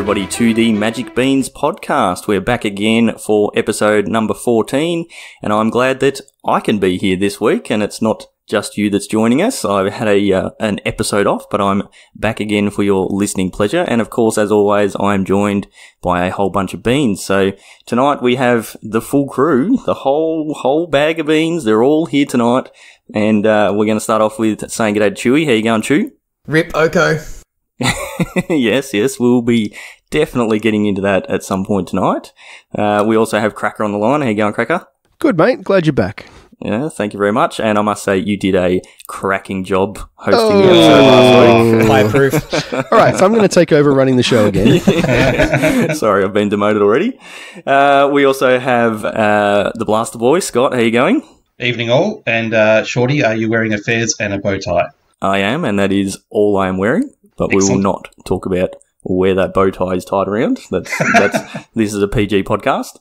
everybody to the Magic Beans podcast. We're back again for episode number 14, and I'm glad that I can be here this week, and it's not just you that's joining us. I had an episode off, but I'm back again for your listening pleasure. And of course, as always, I'm joined by a whole bunch of beans. So tonight we have the full crew, the whole bag of beans. They're all here tonight, and we're going to start off with saying g'day to Chewy. How you going, Chew? Rip Oko. Yes, we'll be definitely getting into that at some point tonight. We also have Cracker on the line. How you going, Cracker? Good, mate. Glad you're back. Yeah, thank you very much. And I must say, you did a cracking job hosting the episode last week. Fireproof. All right, so I'm going to take over running the show again. Sorry, I've been demoted already. We also have the Blaster Boy, Scott. How you going? Evening all. And Shorty, are you wearing a fez and a bow tie? I am, and that is all I am wearing. But Excellent. We will not talk about where that bow tie is tied around. That's this is a PG podcast.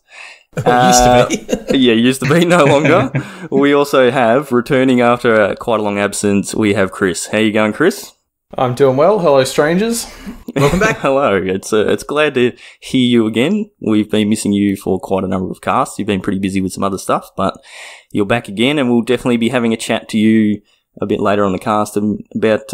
Used to be. Yeah, used to be, no longer. We also have, returning after quite a long absence, we have Chris. How you going, Chris? I'm doing well. Hello, strangers. Welcome back. Hello. It's glad to hear you again. We've been missing you for quite a number of casts. You've been pretty busy with some other stuff, but you're back again, and we'll definitely be having a chat to you a bit later on the cast about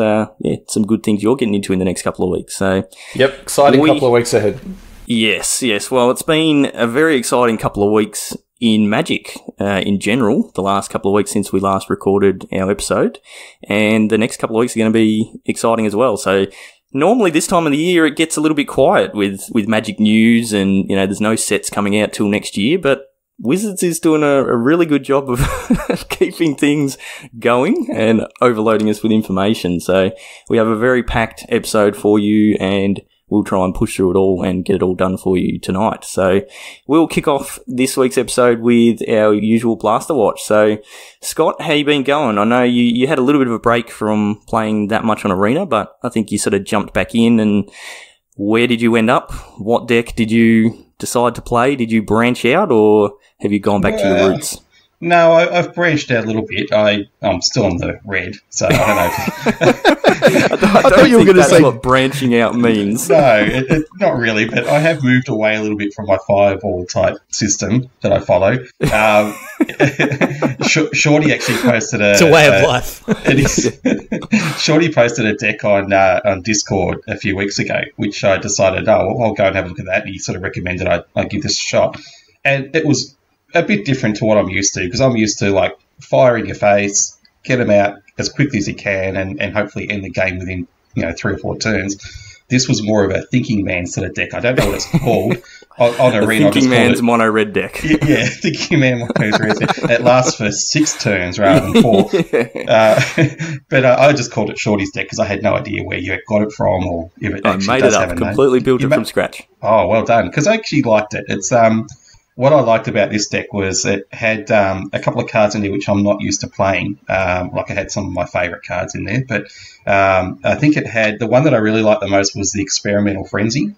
some good things you're getting into in the next couple of weeks. So, yep, exciting couple of weeks ahead. Yes. Well, it's been a very exciting couple of weeks in Magic in general, the last couple of weeks since we last recorded our episode, and the next couple of weeks are going to be exciting as well. So normally this time of the year it gets a little bit quiet with Magic news, and there's no sets coming out till next year, but Wizards is doing a really good job of keeping things going and overloading us with information. So we have a very packed episode for you, and we'll try and push through it all and get it all done for you tonight. So we'll kick off this week's episode with our usual Blaster Watch. So, Scott, how you been going? I know you had a little bit of a break from playing that much on Arena, but I think you sort of jumped back in. And where did you end up? What deck did you decide to play? Did you branch out, or have you gone back to your roots? No, I've branched out a little bit. I'm still on the red, so I don't know. I thought you were going to say what branching out means. No, not really, but I have moved away a little bit from my fireball type system that I follow. Shorty actually posted It's a way of life. It is. Shorty posted a deck on Discord a few weeks ago, which I decided, I'll go and have a look at that. And he sort of recommended I give this a shot. And it was a bit different to what I'm used to, because I'm used to like fire in your face, get them out as quickly as you can, and hopefully end the game within 3 or 4 turns. This was more of a thinking man's sort of deck. I don't know what it's called. On Arena, thinking man's mono red deck. Yeah, thinking man mono red deck. It lasts for 6 turns rather than 4. But I just called it Shorty's deck because I had no idea where you got it from, or if it actually made does it up, have a name. completely built it from scratch. Oh, well done. Because I actually liked it. It's what I liked about this deck was it had a couple of cards in there which I'm not used to playing. Like I had some of my favourite cards in there, but I think it had the one that I really liked the most was the Experimental Frenzy,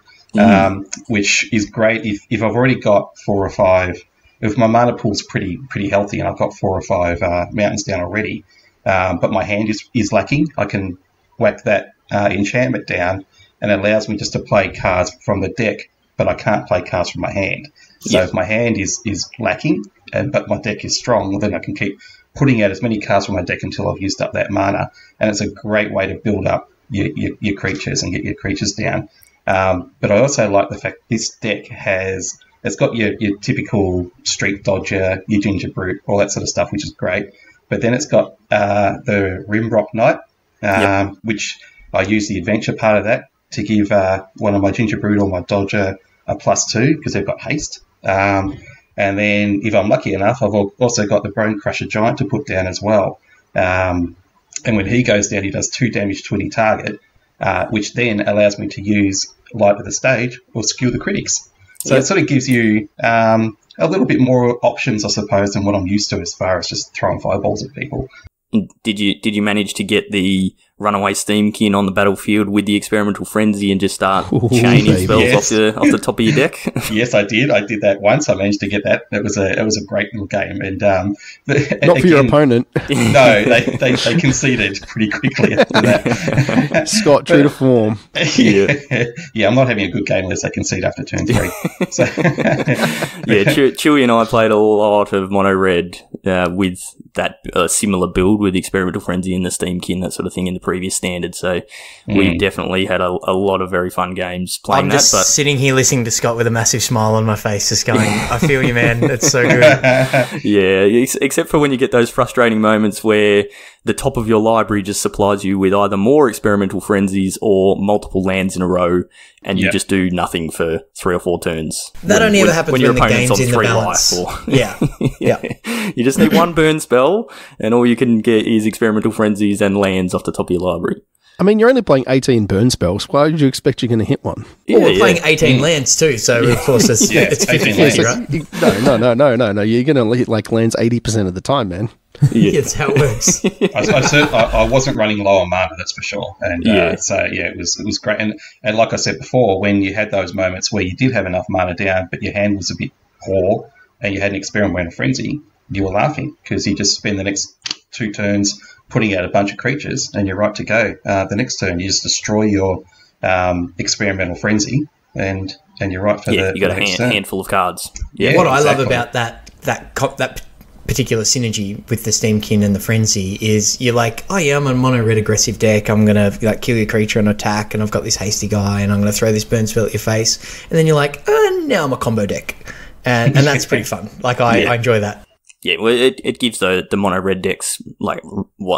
which is great if I've already got 4 or 5. If my mana pool's pretty healthy and I've got 4 or 5 mountains down already, but my hand is lacking, I can whack that enchantment down, and it allows me just to play cards from the deck, but I can't play cards from my hand. So if my hand is lacking, but my deck is strong, then I can keep putting out as many cards from my deck until I've used up that mana. And it's a great way to build up your creatures and get your creatures down. But I also like the fact this deck it's got your typical Street Dodger, your Ginger Brute, all that sort of stuff, which is great. But then it's got the Rimrock Knight, which I use the adventure part of that to give one of my Ginger Brute or my Dodger a +2 because they've got haste. And then if I'm lucky enough, I've also got the Bone Crusher Giant to put down as well. And when he goes down, he does 2 damage to any target, which then allows me to use Light of the Stage or Skew the Critics. So it sort of gives you a little bit more options, I suppose, than what I'm used to as far as just throwing fireballs at people. Did you manage to get the runaway steamkin on the battlefield with the experimental frenzy and just start chaining spells off the top of your deck? Yes, I did. I did that once. I managed to get that. It was a great little game. And not for your opponent. No, they conceded pretty quickly after that. Scott, true to form. Yeah, I'm not having a good game unless they concede after turn 3. So. Chewy and I played a lot of mono red with that similar build with the experimental frenzy and the steamkin, that sort of thing in the previous standard. So we definitely had a lot of very fun games playing I'm just sitting here listening to Scott with a massive smile on my face, just going, I feel you, man. It's so good. Yeah, except for when you get those frustrating moments where the top of your library just supplies you with either more experimental frenzies or multiple lands in a row, and you just do nothing for 3 or 4 turns. That only ever happens when the game's in the balance. You just need one burn spell, and all you can get is experimental frenzies and lands off the top of your library. I mean, you're only playing 18 burn spells. Why would you expect you're going to hit one? We're playing 18 lands too, so of course it's 50-50, right? No. You're going to hit like lands 80% of the time, man. Yeah, that's how it works. I wasn't running low on mana, that's for sure. And it was great. And like I said before, when you had those moments where you did have enough mana down, but your hand was a bit poor, and you had an experimental frenzy, you were laughing because you just spend the next 2 turns putting out a bunch of creatures, and you're right to go. The next turn, you just destroy your experimental frenzy, and you're right for the you got next a handful of cards. Yeah, what I love about that particular synergy with the Steamkin and the Frenzy is you're like, oh yeah, I'm a mono red aggressive deck, I'm going to kill your creature and attack, and I've got this hasty guy, and I'm going to throw this burn spell at your face, and then you're like, now I'm a combo deck. And that's pretty fun. I enjoy that. Yeah, well, it gives the mono red decks like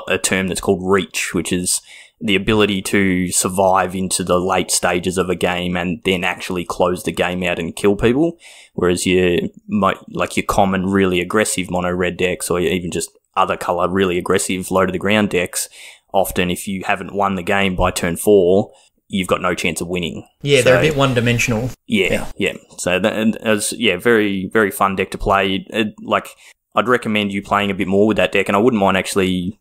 a term that's called reach, which is the ability to survive into the late stages of a game and then actually close the game out and kill people. Whereas your common really aggressive mono red decks, or even just other color really aggressive low to the ground decks, often if you haven't won the game by turn 4, you've got no chance of winning. Yeah, they're a bit one-dimensional. Yeah. So that was very, very fun deck to play. I'd recommend you playing a bit more with that deck, and I wouldn't mind actually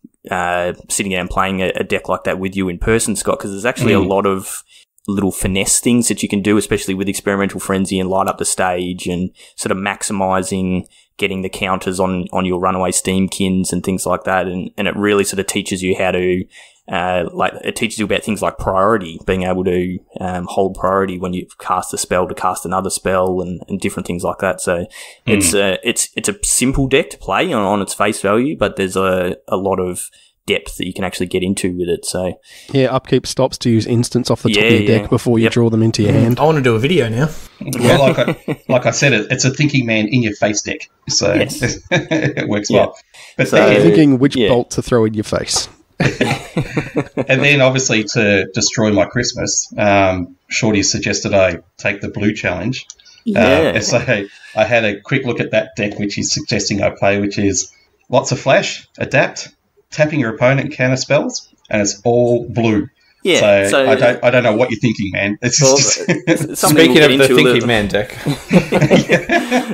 sitting down and playing a deck like that with you in person, Scott, because there's actually a lot of little finesse things that you can do, especially with Experimental Frenzy and Light Up the Stage, and sort of maximising getting the counters on your runaway Steamkins and things like that, and it really sort of teaches you how to it teaches you about things like priority, being able to hold priority when you cast a spell to cast another spell, and different things like that. So it's a simple deck to play on its face value, but there's a lot of depth that you can actually get into with it. So yeah, upkeep stops to use instants off the top of your deck before you draw them into your hand. I want to do a video now. Well, like I said, it's a thinking man in your face deck, so it works well. But thinking which bolt to throw in your face. And then obviously to destroy my Christmas, Shorty suggested I take the blue challenge. So I had a quick look at that deck, which he's suggesting I play, which is lots of flash, adapt, tapping your opponent, counter spells, and it's all blue. Yeah, so I don't know what you're thinking, man. It's speaking of the thinking man deck.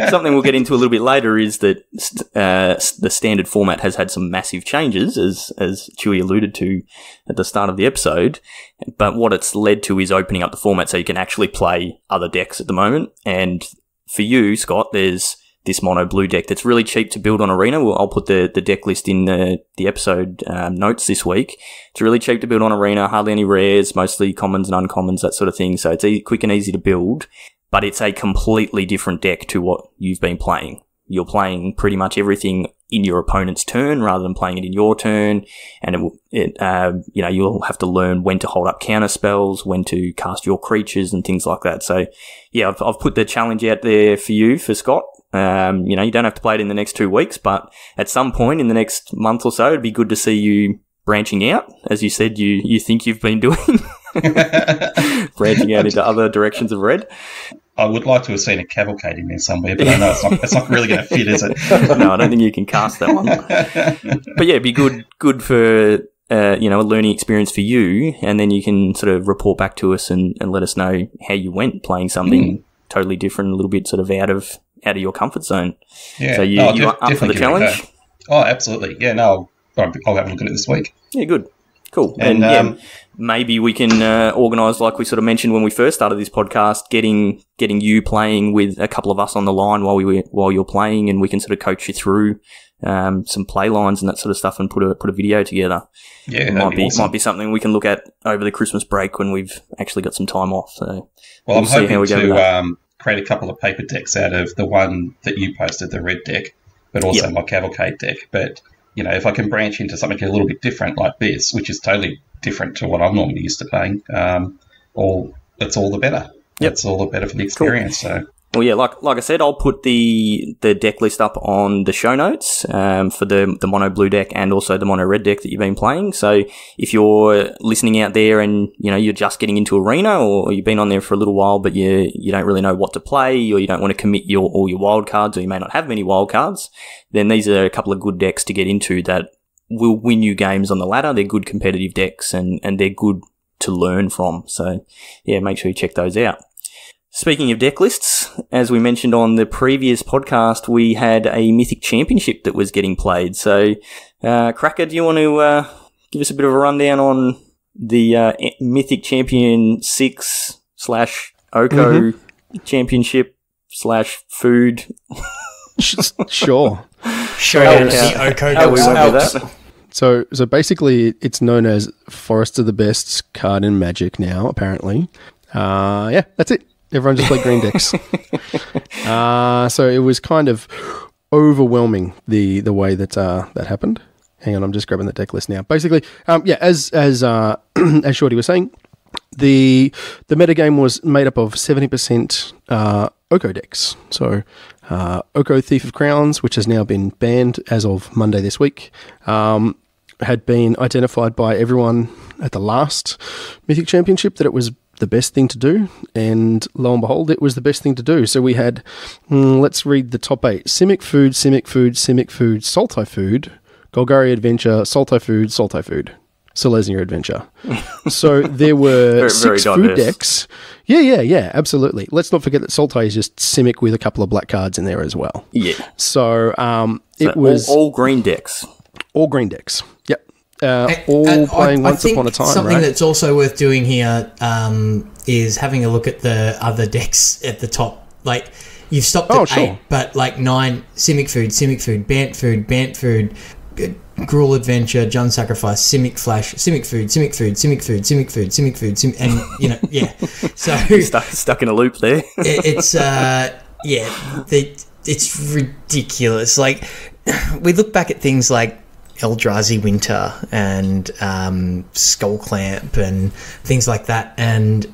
Something we'll get into a little bit later is that the standard format has had some massive changes, as Chewy alluded to at the start of the episode. But what it's led to is opening up the format so you can actually play other decks at the moment. And for you, Scott, there's this mono blue deck that's really cheap to build on Arena. I'll put the deck list in the episode notes this week. It's really cheap to build on Arena, hardly any rares, mostly commons and uncommons, that sort of thing. So it's quick and easy to build, but it's a completely different deck to what you've been playing. You're playing pretty much everything in your opponent's turn rather than playing it in your turn, and you'll have to learn when to hold up counter spells, when to cast your creatures and things like that. So yeah, I've put the challenge out there for you, for Scott. You don't have to play it in the next 2 weeks, but at some point in the next month or so, it'd be good to see you branching out, as you said you think you've been doing, branching out into other directions of red. I would like to have seen a cavalcade in there somewhere, but I know it's not really going to fit, is it? No, I don't think you can cast that one. But yeah, it'd be good for a learning experience for you, and then you can sort of report back to us and let us know how you went playing something totally different, a little bit sort of out of your comfort zone. Yeah. So you're up for the challenge? Oh, absolutely. Yeah, no, I'll have a look at it this week. Yeah, good. Cool. And maybe we can organise, like we sort of mentioned when we first started this podcast, getting you playing with a couple of us on the line while you're playing, and we can sort of coach you through some play lines and that sort of stuff, and put a video together. Yeah, might be something we can look at over the Christmas break when we've actually got some time off. So, well, I'm hoping to create a couple of paper decks out of the one that you posted, the red deck, but also my Cavalcade deck. But if I can branch into something a little bit different like this, which is totally different to what I'm normally used to playing, it's all the better. Yep. It's all the better for the experience. Cool. So. Well, yeah, like I said, I'll put the deck list up on the show notes for the mono blue deck and also the mono red deck that you've been playing. So if you're listening out there and you're just getting into Arena, or you've been on there for a little while but you don't really know what to play, or you don't want to commit all your wild cards, or you may not have many wild cards, then these are a couple of good decks to get into that will win you games on the ladder. They're good competitive decks and they're good to learn from. So yeah, make sure you check those out. Speaking of deck lists, as we mentioned on the previous podcast, we had a Mythic Championship that was getting played. So, Cracker, do you want to give us a bit of a rundown on the Mythic Champion 6 / NOko Championship / food? Sure. Show the NOko how we went with that. So basically, it's known as Forest of the Best card in Magic now, apparently. Yeah, that's it. Everyone just played green decks. So it was kind of overwhelming the way that that happened. Hang on, I'm just grabbing the deck list now. Basically, as Shorty was saying, the metagame was made up of 70% NOko decks. So NOko Thief of Crowns, which has now been banned as of Monday this week, had been identified by everyone at the last Mythic Championship that it was the best thing to do, and lo and behold, it was the best thing to do. So we had, let's read the top 8. Simic Food, Sultai Food, Golgari Adventure, Sultai Food, Silesian Adventure. So there were very 6 food decks. Yeah, absolutely. Let's not forget that Sultai is just Simic with a couple of black cards in there as well. Yeah. So it was all green decks. All green decks. Yep. All playing once upon a time, something right? that's also worth doing here is having a look at the other decks at the top. Like, you've stopped at 8, but like 9, Simic Food, Bant Food, Gruul Adventure, Jund Sacrifice, Simic Flash, Simic Food, and yeah. So stuck in a loop there. It's it's ridiculous. Like, we look back at things like Eldrazi Winter and Skull Clamp and things like that, and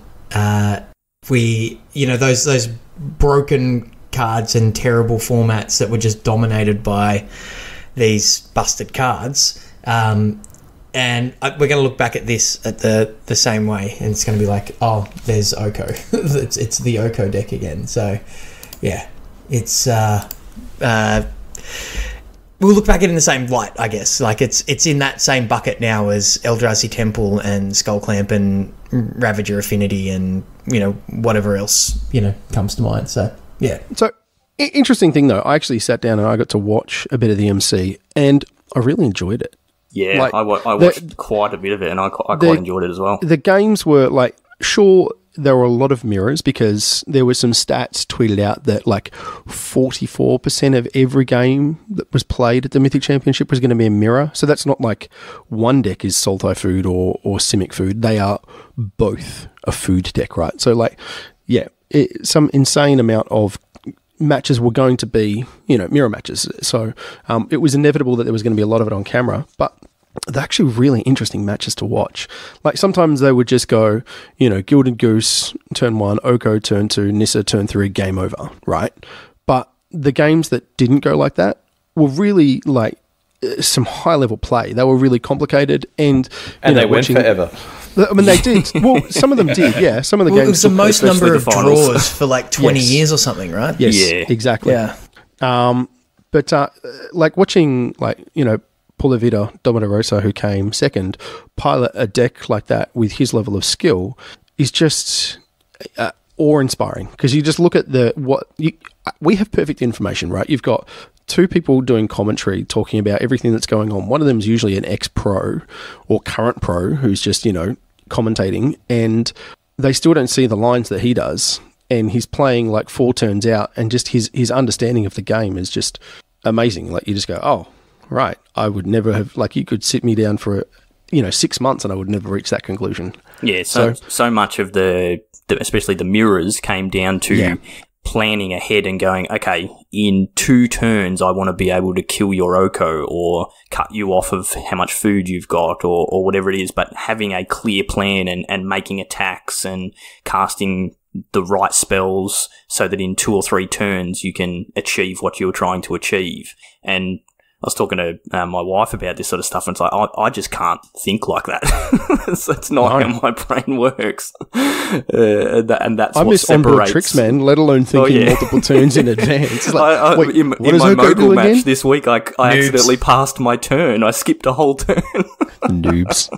we those broken cards and terrible formats that were just dominated by these busted cards, and we're going to look back at this at the same way, and it's going to be like, oh, there's NOko. it's the NOko deck again. So yeah, it's we'll look back at it in the same light, I guess. Like, it's in that same bucket now as Eldrazi Temple and Skullclamp and Ravager Affinity and, whatever else, comes to mind. So, yeah. So, interesting thing, though. I actually sat down and I got to watch a bit of the MC, and I really enjoyed it. Yeah, like, I watched quite a bit of it, and I quite enjoyed it as well. The games were, like, sure, there were a lot of mirrors, because there were some stats tweeted out that like 44% of every game that was played at the Mythic Championship was going to be a mirror. So that's not like one deck is Sultai Food or Simic Food. They are both a food deck, right? So like, yeah, some insane amount of matches were going to be, mirror matches. So it was inevitable that there was going to be a lot of it on camera, but they're actually really interesting matches to watch. Like, sometimes they would just go, Gilded Goose, turn 1, NOko, turn 2, Nissa, turn 3, game over, right? But the games that didn't go like that were really, like, some high-level play. They were really complicated, and they went forever. I mean, they did. Well, some of them did, yeah. Some of the games... It was the most number of draws for, like, 20 years or something, right? Yes, yeah. Exactly. Yeah. But, like, watching, like, Pulavita Domodorosa, who came second, pilot a deck like that with his level of skill is just awe-inspiring, because you just look at we have perfect information, right? You've got two people doing commentary talking about everything that's going on. One of them is usually an ex-pro or current pro who's just, commentating, and they still don't see the lines that he does. And he's playing like 4 turns out, and just his understanding of the game is just amazing. Like, you just go, oh, right, I would never have, like, you could sit me down for 6 months and I would never reach that conclusion. Yeah, so much of the especially the mirrors came down to planning ahead and going, okay, in 2 turns I want to be able to kill your Oko or cut you off of how much food you've got or whatever it is, but having a clear plan and making attacks and casting the right spells so that in 2 or 3 turns you can achieve what you're trying to achieve. And I was talking to my wife about this sort of stuff, and it's like, I just can't think like that. That's not how my brain works. And that's I what miss separates... onboard tricks, man, let alone thinking multiple turns in advance. It's like, wait, in my Mogul match this week, I accidentally passed my turn. I skipped a whole turn. Noobs.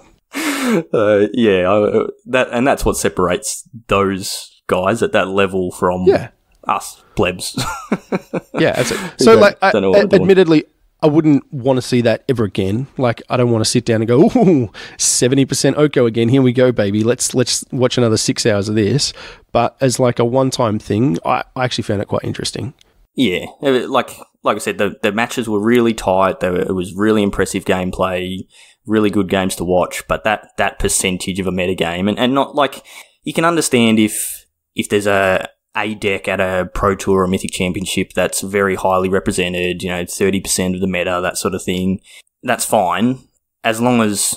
That's what separates those guys at that level from us plebs. Yeah, that's it. So, admittedly, I wouldn't want to see that ever again. Like, I don't want to sit down and go, ooh, 70% Oko again. Here we go, baby. Let's watch another 6 hours of this. But as like a one-time thing, I actually found it quite interesting. Yeah, like I said, the matches were really tight. It was really impressive gameplay, really good games to watch. But that percentage of a metagame, and not like, you can understand if there's a deck at a Pro Tour or Mythic Championship that's very highly represented, 30% of the meta, that sort of thing, that's fine. As long as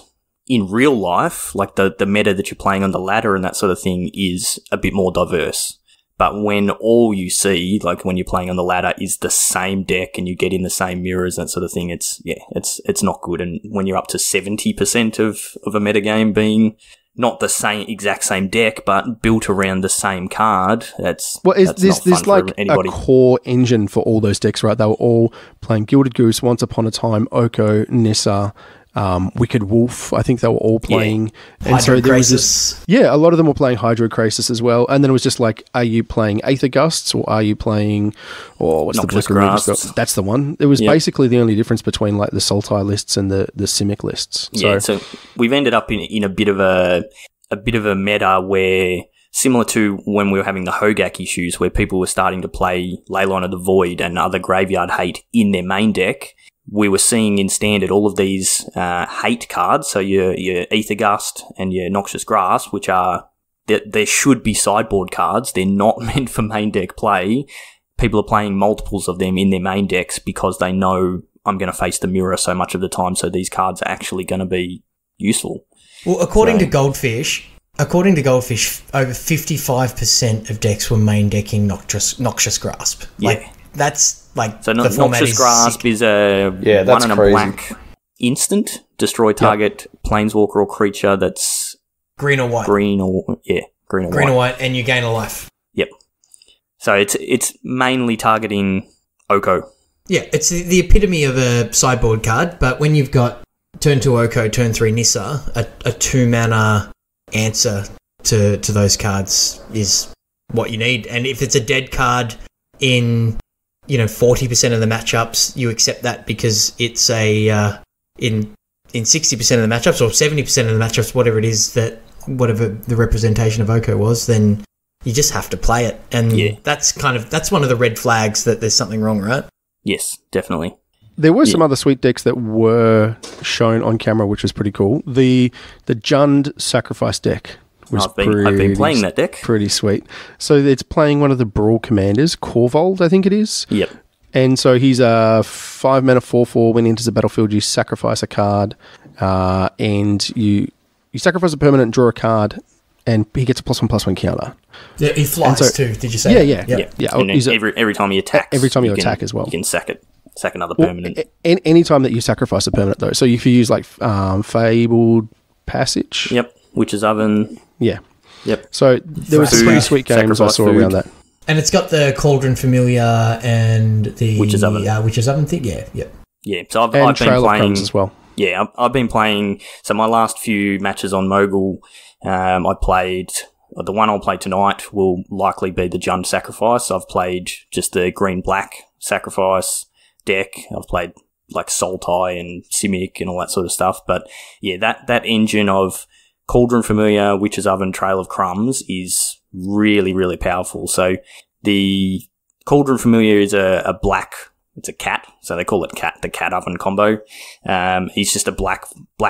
in real life, like the meta that you're playing on the ladder and that sort of thing is a bit more diverse. But when all you see, like when you're playing on the ladder, is the same deck and you get in the same mirrors, that sort of thing, it's not good. And when you're up to 70% of a metagame being not the exact same deck, but built around the same card, that's there's like a core engine for all those decks, right? They were all playing Gilded Goose, Once Upon a Time, Oko, Nissa, Wicked Wolf. I think they were all playing. And so there was this, a lot of them were playing Hydrokrasis as well. And then it was just like, are you playing Aether Gusts or are you playing, what's Noxious the Grasp? That's the one. It was basically the only difference between like the Sultai lists and the Simic lists. So we've ended up in a bit of a meta where, similar to when we were having the Hogak issues, where people were starting to play Leyline of the Void and other graveyard hate in their main deck, we were seeing in Standard all of these hate cards, so your Aether Gust and your Noxious Grasp, which are, there should be sideboard cards. They're not meant for main deck play. People are playing multiples of them in their main decks because they know I'm going to face the mirror so much of the time, so these cards are actually going to be useful. Well, according to Goldfish, over 55% of decks were main decking Noxious Grasp. That's like, so the format Noxious Grasp is a 1 and a black instant, destroy target planeswalker or creature that's green or white. Green or white, and you gain a life. Yep. So it's mainly targeting Oko. Yeah, it's the epitome of a sideboard card, but when you've got turn 2 Oko, turn 3 Nissa, a 2-mana answer to those cards is what you need. And if it's a dead card in 40% of the matchups, you accept that because it's in 60% of the matchups or 70% of the matchups, whatever it is, whatever the representation of Oko was, then you just have to play it. And that's one of the red flags that there's something wrong, right? Yes, definitely. There were some other sweet decks that were shown on camera, which was pretty cool. The Jund Sacrifice deck was I've been playing that deck. Pretty sweet. So it's playing one of the Brawl commanders, Korvold, I think it is. Yep. And so he's a 5-mana 4/4. When he enters the battlefield, you sacrifice a card, and you sacrifice a permanent, draw a card, and he gets a +1/+1 counter. Yeah, he flies too. Did you say? Yeah. And every time he attacks, every time you attack as well, you can sack another permanent. Any time that you sacrifice a permanent, though. So if you use like Fabled Passage, Witch's Oven. Yeah. Yep. So there was some pretty sweet games I saw around that. And it's got the Cauldron Familiar and the Witch's Oven. Witch's Oven thing. Yeah. So I've been playing as well. Yeah, I've been playing. So my last few matches on Mogul, I played. The one I'll play tonight will likely be the Jund Sacrifice. I've played just the green-black Sacrifice, deck. I've played like Sultai and Simic and all that sort of stuff. But yeah, that engine of Cauldron Familiar, Witch's Oven, Trail of Crumbs is really, really powerful. So the Cauldron Familiar is a black, it's a cat, so they call it the cat oven combo. He's just a black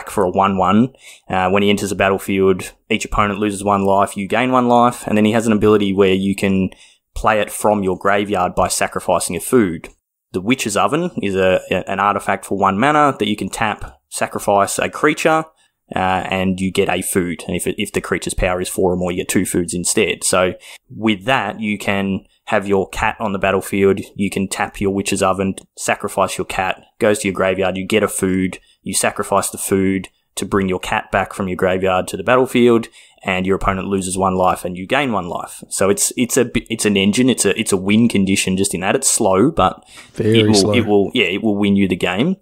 for a 1/1. When he enters the battlefield, each opponent loses 1 life, you gain 1 life, and then he has an ability where you can play it from your graveyard by sacrificing a food. The Witch's Oven is an artifact for 1 mana that you can tap, sacrifice a creature, and you get a food. And if the creature's power is 4 or more, you get 2 foods instead. So with that, you can have your cat on the battlefield, you can tap your Witch's Oven, sacrifice your cat, goes to your graveyard, you get a food, you sacrifice the food to bring your cat back from your graveyard to the battlefield, and your opponent loses 1 life and you gain 1 life. So it's an engine, it's a win condition just in that. It's slow, but it will win you the game.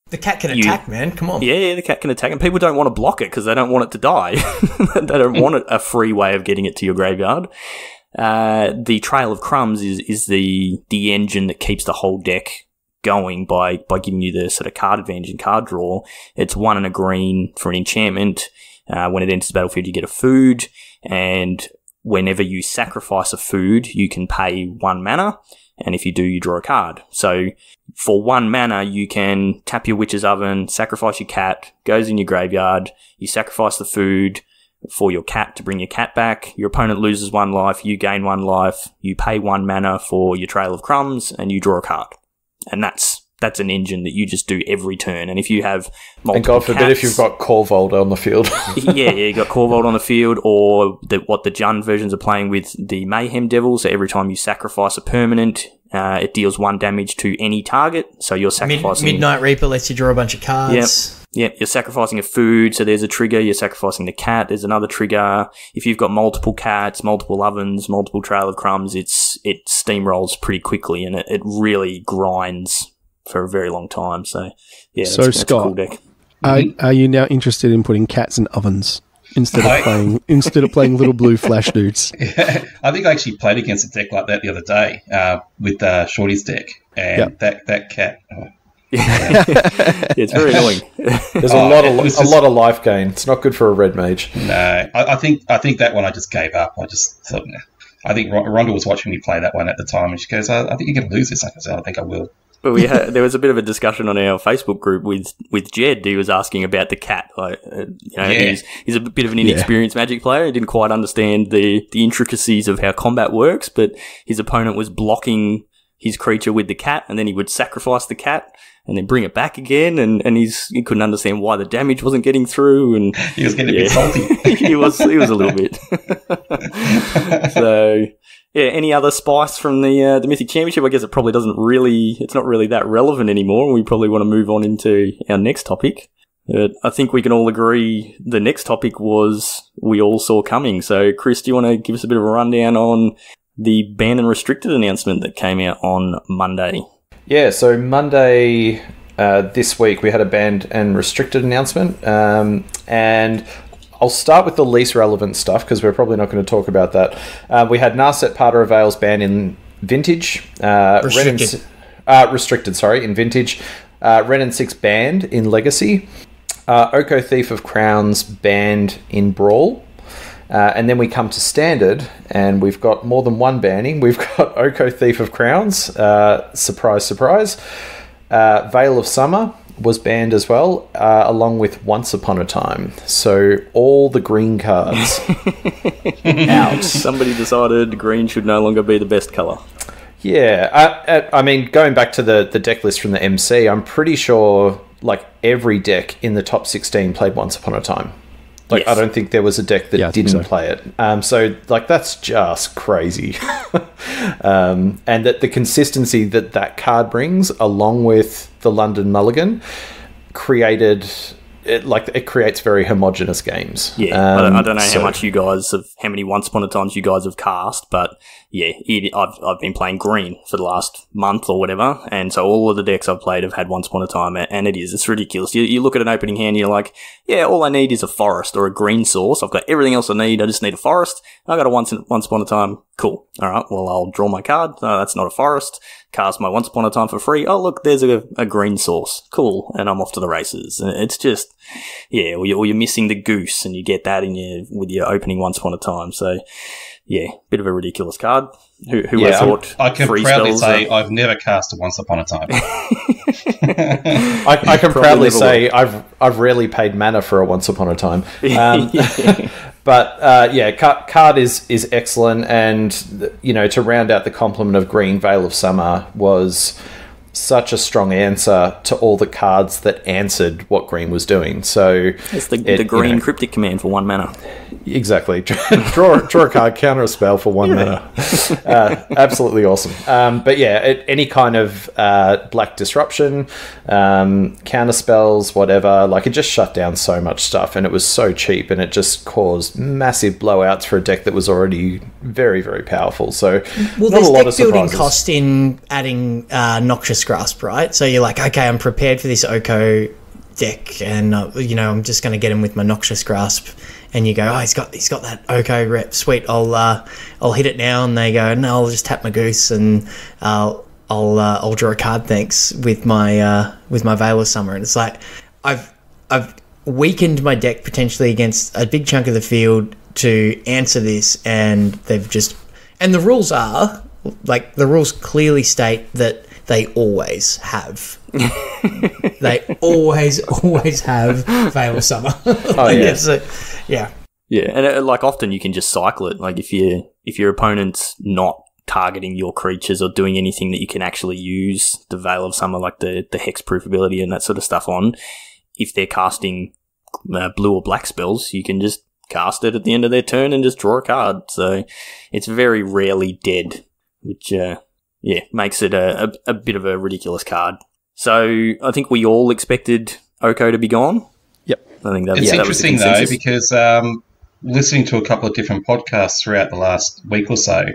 The cat can attack, man. Come on. Yeah, the cat can attack, and people don't want to block it because they don't want it to die. They don't want a free way of getting it to your graveyard. The Trail of Crumbs is the engine that keeps the whole deck going by giving you the sort of card advantage and card draw. It's 1 and a green for an enchantment. When it enters the battlefield, you get a food, and whenever you sacrifice a food, you can pay 1 mana, and if you do, you draw a card. So for 1 mana, you can tap your Witch's Oven, sacrifice your cat, goes in your graveyard, you sacrifice the food for your cat to bring your cat back, your opponent loses 1 life, you gain 1 life, you pay 1 mana for your Trail of Crumbs, and you draw a card. And that's an engine that you just do every turn. And if you have multiple and God forbid if you've got Corvold on the field. yeah, you got Corvold on the field, or what the Jund versions are playing with, the Mayhem Devil. So every time you sacrifice a permanent, it deals 1 damage to any target. So you're sacrificing... Midnight Reaper lets you draw a bunch of cards. Yep, you're sacrificing a food, so there's a trigger. You're sacrificing the cat, there's another trigger. If you've got multiple cats, multiple ovens, multiple Trail of Crumbs, it steamrolls pretty quickly, and it really grinds for a very long time. So, yeah, that's Scott, a cool deck. Are you now interested in putting cats in ovens instead of playing little blue flash dudes? Yeah, I think I actually played against a deck like that the other day with Shorty's deck, and that cat. Yeah, it's very annoying. There's a lot of life gain. It's not good for a red mage. No, I think that one I just gave up. I just thought, I think Rhonda was watching me play that one at the time, and she goes, "I think you're going to lose this." I said, "I think I will." But there was a bit of a discussion on our Facebook group with Jed. He was asking about the cat. He's a bit of an inexperienced Magic player. He didn't quite understand the intricacies of how combat works, but his opponent was blocking his creature with the cat, and then he would sacrifice the cat and then bring it back again, and he couldn't understand why the damage wasn't getting through, and he was getting a bit salty. he was a little bit. So, yeah, any other spice from the Mythic Championship? I guess it's not really that relevant anymore. We probably want to move on into our next topic. But I think we can all agree the next topic was we all saw coming. So, Chris, do you want to give us a bit of a rundown on the banned and restricted announcement that came out on Monday? Yeah, so Monday this week we had a banned and restricted announcement, and I'll start with the least relevant stuff because we're probably not going to talk about that. We had Narset Parter of Veils banned in Vintage. Restricted, in Vintage. Ren and 6 banned in Legacy. Oko Thief of Crowns banned in Brawl. And then we come to Standard, and we've got more than one banning. We've got Oko Thief of Crowns, surprise, surprise. Veil of Summer was banned as well, along with Once Upon a Time. So all the green cards. Ouch. Somebody decided green should no longer be the best colour. Yeah, I mean, going back to the deck list from the MC, I'm pretty sure like every deck in the top 16 played Once Upon a Time. Like, yes. I don't think there was a deck that didn't play it. So, like, that's just crazy. And that the consistency that card brings, along with the London Mulligan, it creates very homogenous games. Yeah, I don't know how many Once Upon a Times you guys have cast, but I've been playing green for the last month or whatever, and so all of the decks I've played have had Once Upon a Time, and it's ridiculous. You look at an opening hand, and you're like, yeah, all I need is a forest or a green source. I've got everything else I need. I just need a forest. I got a Once Upon a Time. Cool. All right. Well, I'll draw my card. No, that's not a forest. Cast my Once Upon a Time for free. Oh, look, there's a green source. Cool. And I'm off to the races. And it's just, yeah, or you're missing the goose, and you get that with your opening Once Upon a Time. So, yeah, bit of a ridiculous card. Who would have thought? I can proudly say I've never cast a Once Upon a Time. I can proudly say I've rarely paid mana for a Once Upon a Time. But card is excellent, and to round out the complement of green, Veil of Summer was such a strong answer to all the cards that answered what green was doing. So it's the green cryptic command for 1 mana. Exactly. draw a card, counter a spell for 1 mana. Absolutely awesome. But yeah, any kind of black disruption, counter spells, whatever, like it just shut down so much stuff, and it was so cheap, and it just caused massive blowouts for a deck that was already very, very powerful. So well, not a lot of there's deck building surprises. cost in adding Noxious Grasp, right? So you're like, okay, I'm prepared for this Oko deck, and I'm just going to get him with my Noxious Grasp. And you go, oh, he's got that Oko rep, sweet. I'll hit it now, and they go, no, I'll just tap my goose, and I'll draw a card, thanks, with my Veil of Summer. And it's like I've weakened my deck potentially against a big chunk of the field to answer this, and the rules are like, the rules clearly state that they always have. They always have Veil of Summer. Oh, yeah. Yeah. Yeah, and often you can just cycle it. Like if your opponent's not targeting your creatures or doing anything that you can actually use the Veil of Summer, like the hexproof ability and that sort of stuff on, if they're casting blue or black spells, you can just cast it at the end of their turn and just draw a card. So it's very rarely dead, which makes it a bit of a ridiculous card. So I think we all expected Oko to be gone. Yep. I think it's interesting though, consensus. because listening to a couple of different podcasts throughout the last week or so,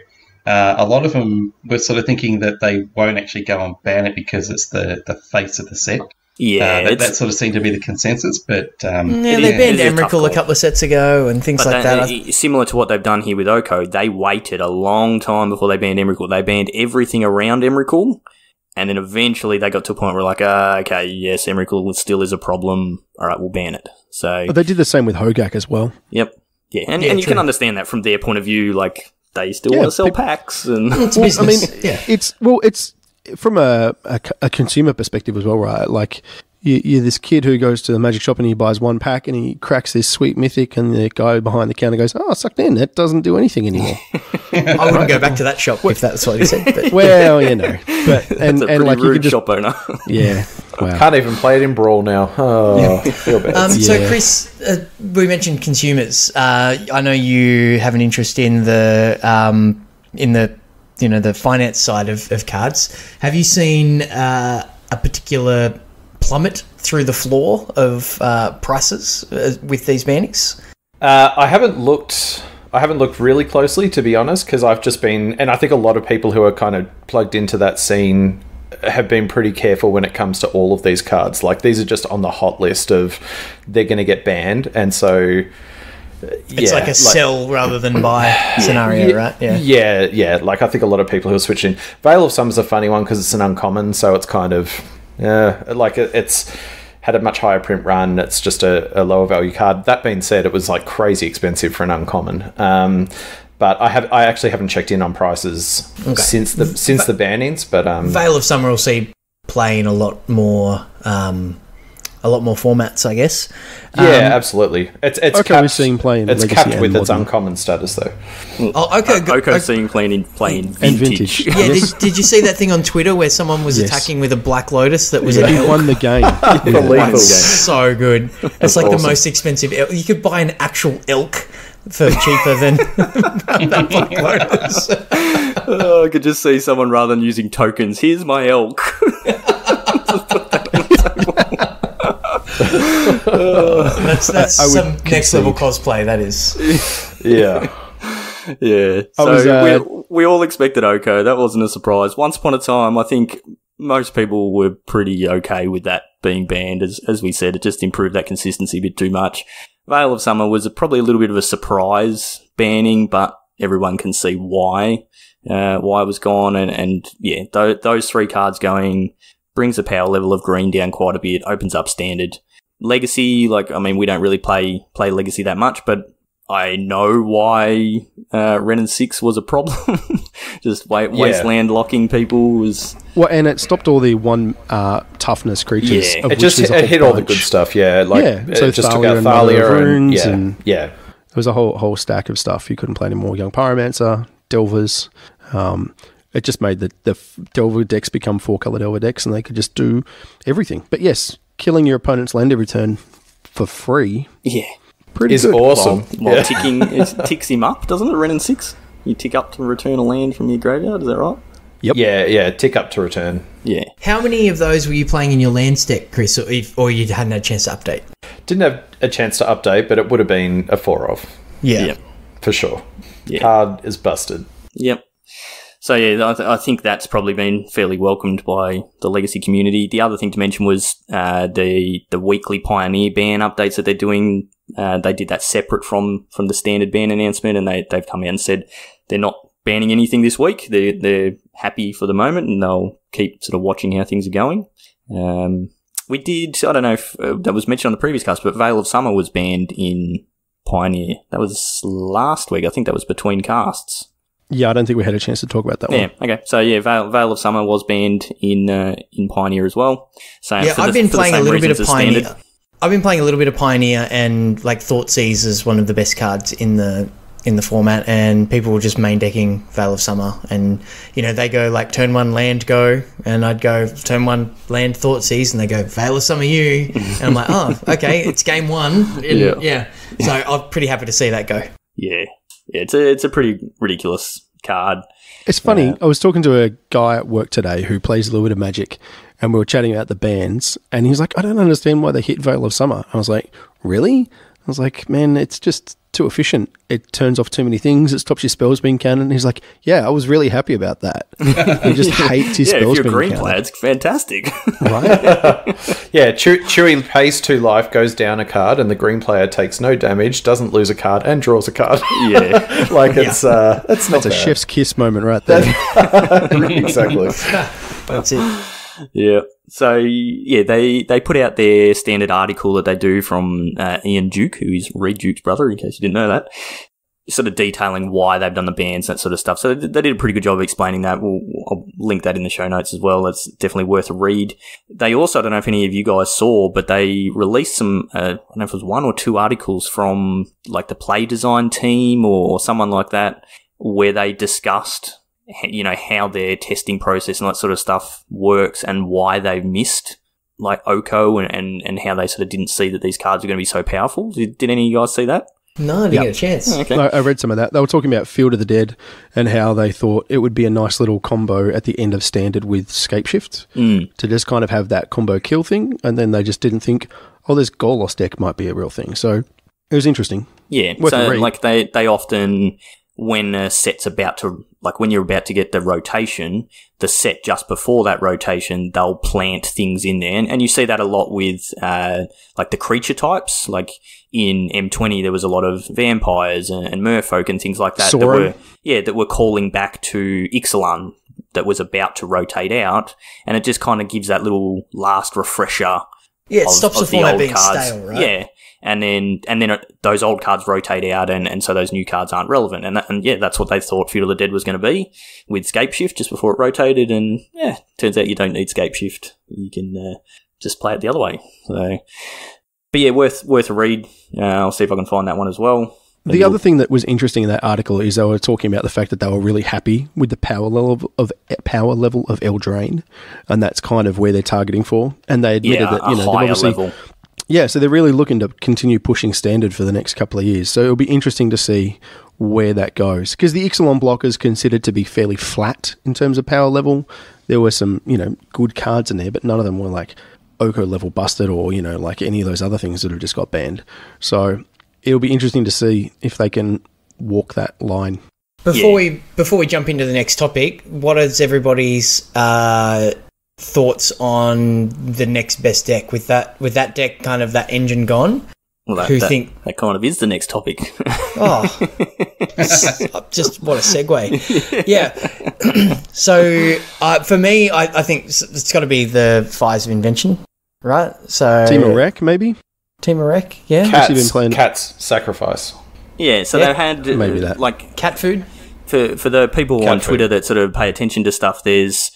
a lot of them were sort of thinking that they won't actually go and ban it because it's the face of the set. Yeah, that sort of seemed to be the consensus, but they banned Emrakul a couple of sets ago and things like that. Similar to what they've done here with Oko, they waited a long time before they banned Emrakul. They banned everything around Emrakul, and then eventually they got to a point where like, okay, yes, Emrakul still is a problem. All right, we'll ban it. So they did the same with Hogak as well. Yep. Yeah, and you can understand that from their point of view. Like they still want to sell packs, and it's business. I mean, it's from a consumer perspective as well, right? Like you're this kid who goes to the magic shop and he buys one pack and he cracks this sweet mythic, and the guy behind the counter goes, "Oh, sucked in. That doesn't do anything anymore." I wouldn't go back to that shop if that's what he said. But. Well, but and like you can just shop owner. Yeah. Wow. Can't even play it in Brawl now. Oh, feel bad. So, Chris, we mentioned consumers. I know you have an interest in the the finance side of cards. Have you seen a particular plummet through the floor of prices with these bannings? I haven't looked really closely, to be honest, because I've just been, and I think a lot of people who are kind of plugged into that scene have been pretty careful when it comes to all of these cards. Like these are just on the hot list of they're going to get banned, and so it's like a sell rather than buy scenario, right? Yeah. Like I think a lot of people who are switching. Veil of Summer's a funny one because it's an uncommon, so it's kind of like it's had a much higher print run. It's just a lower value card. That being said, it was like crazy expensive for an uncommon. But I actually haven't checked in on prices since the bannings. But Veil of Summer will see play in a lot more formats, I guess. Yeah, absolutely. It's okay. We're seeing playing. It's Legacy capped with modern. its uncommon status, though. Oh, okay. Oko's seeing playing vintage. Yeah, did you see that thing on Twitter where someone was attacking with a Black Lotus that was he won the game. The lethal game. So good. It's like awesome. The most expensive elk. You could buy an actual elk for cheaper than that Black Lotus. I could just see someone, rather than using tokens, here's my elk. That's some next level cosplay. That is. Yeah. I was we all expected Oko. That wasn't a surprise. Once upon a time, I think most people were pretty okay with that being banned. As we said, it just improved that consistency a bit too much. Veil of Summer was probably a little bit of a surprise banning, but everyone can see why it was gone. And yeah, those 3 cards going brings the power level of green down quite a bit, opens up Standard. Legacy, we don't really play Legacy that much, but I know why Ren and 6 was a problem. Just wasteland locking people was... Well, and it stopped all the 1 toughness creatures. Yeah. Of it just hit all the good stuff, yeah. So it just took Thalia out and Thalia Runes and... Yeah. There was a whole stack of stuff. You couldn't play any more Young Pyromancer, Delvers. It just made the Delver decks become 4-color Delver decks, and they could just do everything. But yes, killing your opponent's land every turn for free... Yeah. Pretty is good. awesome. While ticking, it ticks him up, doesn't it? Ren and 6? You tick up to return a land from your graveyard, is that right? Yep. Yeah, tick up to return. Yeah. How many of those were you playing in your lands deck, Chris, or you hadn't had a chance to update? Didn't have a chance to update, but it would have been a 4 of. Yeah. Yep. For sure. Yeah. Card is busted. Yep. So yeah, I think that's probably been fairly welcomed by the Legacy community. The other thing to mention was the weekly Pioneer ban updates that they're doing. They did that separate from the standard ban announcement, and they've come out and said they're not banning anything this week. They're happy for the moment, and they'll keep sort of watching how things are going. We did, I don't know if that was mentioned on the previous cast, but Veil of Summer was banned in Pioneer. That was last week. I think that was between casts. Yeah, I don't think we had a chance to talk about that one. Yeah, okay. So yeah, Veil of Summer was banned in Pioneer as well. So yeah, I've been playing a little bit of Pioneer. Standard. I've been playing a little bit of Pioneer, and Thoughtseize is one of the best cards in the format, and people were just main decking Veil of Summer, and they go turn 1 land go, and I'd go turn 1 land Thoughtseize, and they go Veil of Summer you, and I'm like, oh, okay, it's game 1, and yeah. So I'm pretty happy to see that go. Yeah, it's a pretty ridiculous card. It's funny. I was talking to a guy at work today who plays a little bit of Magic, and we were chatting about the bans, and he's like, I don't understand why they hit Veil of Summer. I was like, really? I was like, man, it's just too efficient. It turns off too many things. It stops your spells being cannon. He's like, yeah, I was really happy about that. He just hates his spells being cannon. If you're a green player, it's fantastic. Right? Yeah, Chewy pays 2 life, goes down a card, and the green player takes no damage, doesn't lose a card, and draws a card. Yeah. It's not That's a bad. chef's kiss moment right there. Exactly. That's it. Yeah. So yeah, they put out their standard article that they do from Ian Duke, who is Reed Duke's brother, in case you didn't know that, sort of detailing why they've done the bans, that sort of stuff. So they did a pretty good job of explaining that. I'll link that in the show notes as well. It's definitely worth a read. They also, I don't know if any of you guys saw, but they released some, I don't know if it was 1 or 2 articles from the play design team or someone like that, where they discussed how their testing process and that sort of stuff works and why they've missed Oko and how they sort of didn't see that these cards are going to be so powerful. Did any of you guys see that? No, I didn't get a chance. Oh, okay. I read some of that. They were talking about Field of the Dead and how they thought it would be a nice little combo at the end of Standard with Scapeshift to just kind of have that combo kill thing, and then they just didn't think, this Golos deck might be a real thing. So it was interesting. Yeah, Worth so a read. they often, when a set's about to, when you're about to get the rotation, the set just before that rotation, they'll plant things in there. And you see that a lot with, the creature types. In M20, there was a lot of vampires and merfolk and things like that. That were calling back to Ixalan that was about to rotate out. And it just kind of gives that little last refresher. Yeah, it stops the format being cards. stale, right? Yeah. And then those old cards rotate out, and so those new cards aren't relevant. And that's what they thought Feud of the Dead was going to be with Scapeshift just before it rotated. And yeah, turns out you don't need Scapeshift. You can just play it the other way. So, but yeah, worth a read. I'll see if I can find that one as well. The other thing that was interesting in that article is they were talking about the fact that they were really happy with the power level of Eldraine, and that's kind of where they're targeting for. And they admitted that a higher level. Yeah, so they're really looking to continue pushing Standard for the next couple of years. So it'll be interesting to see where that goes. Because the Ixalan block is considered to be fairly flat in terms of power level. There were some, good cards in there, but none of them were Oko level busted or, any of those other things that have just got banned. So it'll be interesting to see if they can walk that line. Before we jump into the next topic, what is everybody's thoughts on the next best deck with that deck kind of that engine gone? Well, that kind of is the next topic. Just what a segue. Yeah. So for me, I think it's got to be the Fires of Invention, right? So Team of Wreck, maybe? Team of Wreck, yeah. Cat's Sacrifice. Yeah, so they had maybe that. like cat food. For the people Cat on food. Twitter that sort of pay attention to stuff, there's